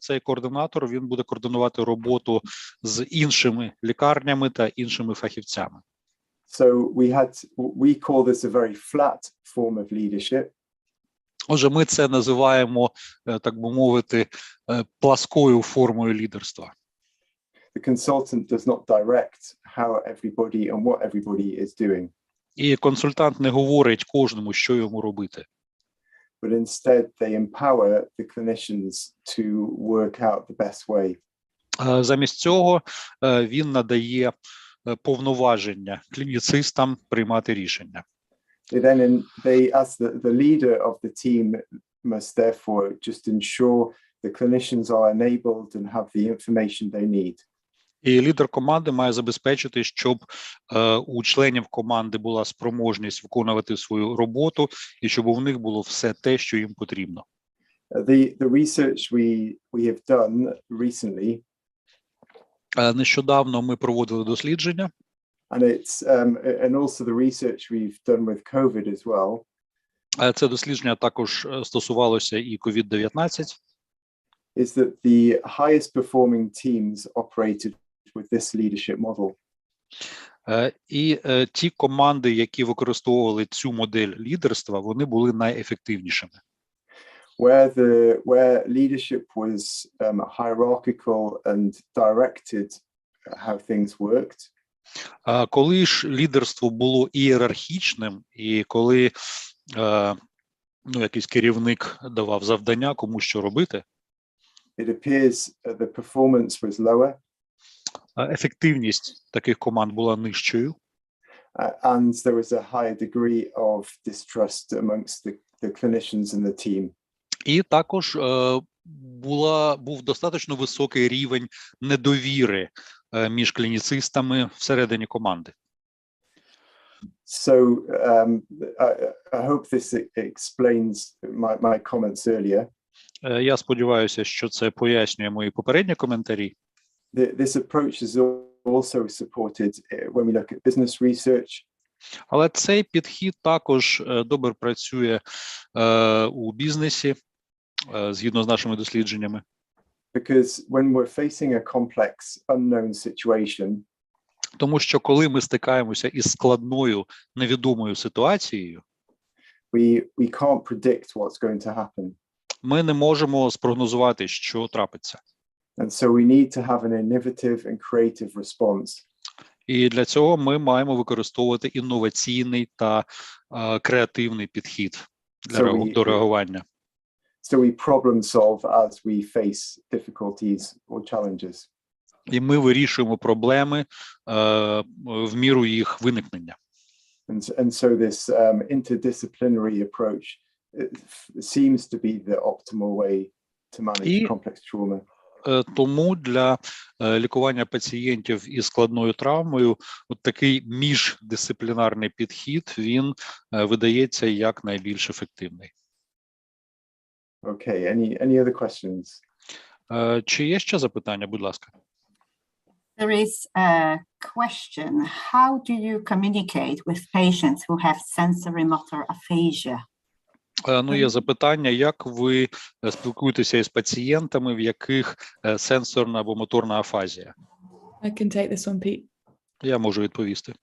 цей координатор, він буде координувати роботу з іншими лікарнями та іншими фахівцями. So we call this a very flat form of leadership. Отже, ми це називаємо, так би мовити, пласкою формою лідерства. the consultant does not direct how everybody and what everybody is doing. І консультант не говорить кожному, що йому робити. But instead they empower the clinicians to work out the best way. Замість цього він надає повноваження клініцистам приймати рішення. They as the leader of the team must therefore just ensure the clinicians are enabled and have the information they need. І лідер команди має забезпечити, щоб у членів команди була спроможність виконувати свою роботу і щоб у них було все те, що їм потрібно. The research we have done recently. Нещодавно ми проводили дослідження. And also the research we've done with COVID as well. Це дослідження також стосувалося і COVID-19. Is that the highest performing teams operated with this leadership model. І ті команди, які використовували цю модель лідерства, вони були найефективнішими. Where leadership was hierarchical and directed how things worked. Коли ж лідерство було ієрархічним, і коли якийсь керівник давав завдання, кому що робити, it appears the performance was lower. Ефективність таких команд була нижчою. And there was a high degree of distrust amongst the clinicians and the team. І також був достатньо високий рівень недовіри між клініцистами всередині команди. So I hope this explains my comments earlier. Я сподіваюся, що це пояснює мої попередні коментарі. This approach is also supported when we look at business research. Але цей підхід також добре працює у бізнесі, згідно з нашими дослідженнями. Because when we're facing a complex, unknown situation, тому що коли ми стикаємося із складною, невідомою ситуацією, we can't predict what's going to happen. Ми не можемо спрогнозувати, що трапиться. And so we need to have an innovative and creative response. І для цього ми маємо використовувати інноваційний та креативний підхід до реагування. So we problem solve as we face difficulties or challenges. І ми вирішуємо проблеми в міру їх виникнення. And so this interdisciplinary approach seems to be the optimal way to manage complex trauma. Тому для лікування пацієнтів із складною травмою от такий міждисциплінарний підхід, він видається як найбільш ефективний. Okay, any other questions? Чи є ще запитання, будь ласка? There is a question. How do you communicate with patients who have sensorimotor aphasia? Ну, є запитання, як ви спілкуєтеся із пацієнтами, в яких сенсорна або моторна афазія? I can take this one, Pete. Я можу відповісти.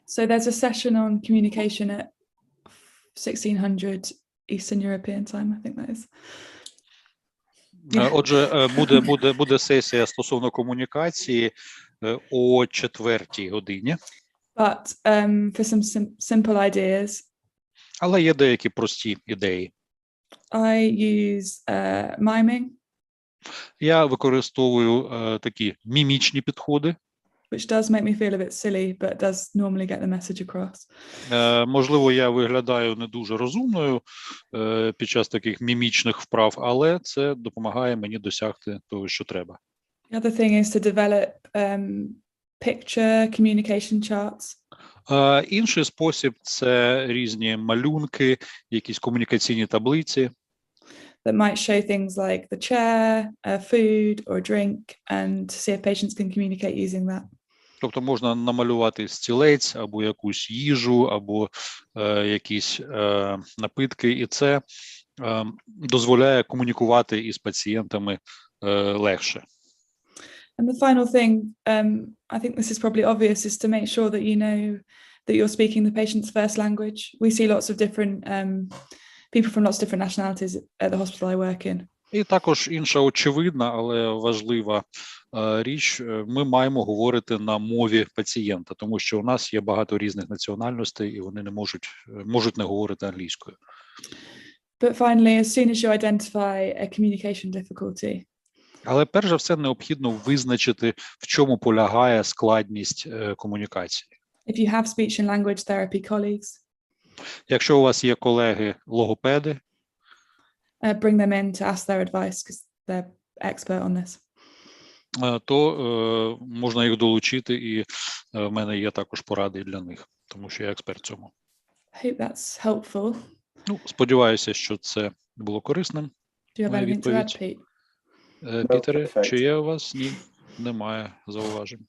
So there's a session on communication at 1600 Eastern European time, I think that is. Отже, буде сесія стосовно комунікації о 4-й годині. But for some simple ideas, але є деякі прості ідеї. I use miming. Я використовую такі мімічні підходи. Which does make me feel a bit silly, but does normally get the message across. Можливо, я виглядаю не дуже розумною під час таких мімічних вправ, але це допомагає мені досягти того, що треба. The other thing is to develop picture communication charts. Інший спосіб – це різні малюнки, якісь комунікаційні таблиці. That might show things like the chair, food or drink, and see if patients can communicate using that. Тобто можна намалювати стілець, або якусь їжу, або якісь напитки, і це дозволяє комунікувати із пацієнтами легше. And the final thing, I think this is probably obvious, is to make sure that you know that you're speaking the patient's first language. We see lots of different people from lots of different nationalities at the hospital I work in. І також інша очевидна, але важлива річ, ми маємо говорити на мові пацієнта, тому що у нас є багато різних національностей, і вони не можуть не говорити англійською. But finally, as soon as you identify a communication difficulty, Але перш за все необхідно визначити, в чому полягає складність комунікації. if you have speech and language therapy colleagues, Якщо у вас є колеги-логопеди, bring them in to ask their advice because they're expert on this. то можна їх долучити, і в мене є також поради для них, тому що я експерт в цьому. I hope that's helpful. Ну, сподіваюся, що це було корисним. Do you have Моя anything to add, відповідь. Pete? Пітере, perfect. чи є у вас? Ні, немає зауважень.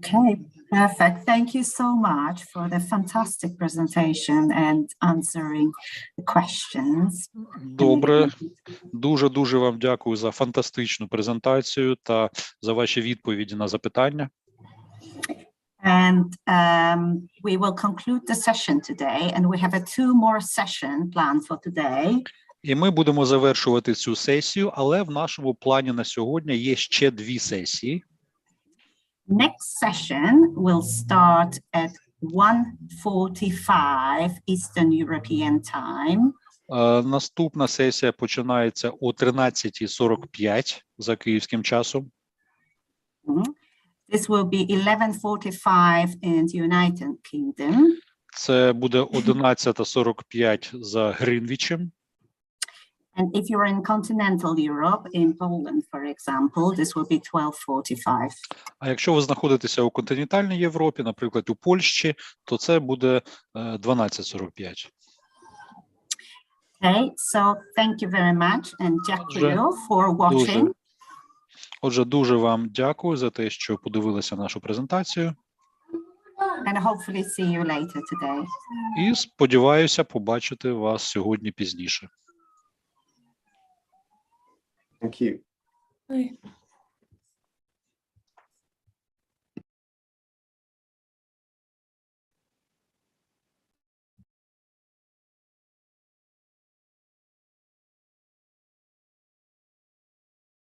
Okay, perfect. Thank you so much for the fantastic presentation and answering the questions. Добре, дуже вам дякую за фантастичну презентацію та за ваші відповіді на запитання. And we will conclude the session today, and we have two more sessions planned for today. І ми будемо завершувати цю сесію, але в нашому плані на сьогодні є ще 2 сесії. Next session will start at 1:45 Eastern European time. Наступна сесія починається о 13:45 за київським часом. This will be 11:45 in the United Kingdom. Це буде 11:45 за Гринвічем. And if you're in continental Europe, in Poland, for example, this will be 12:45. А якщо ви знаходитеся у континентальній Європі, наприклад, у Польщі, то це буде 12:45. Okay, so thank you very much and дякую for watching. Отже, дуже вам дякую за те, що подивилися нашу презентацію. And hopefully see you later today. І сподіваюся побачити вас сьогодні пізніше. Thank you. Bye.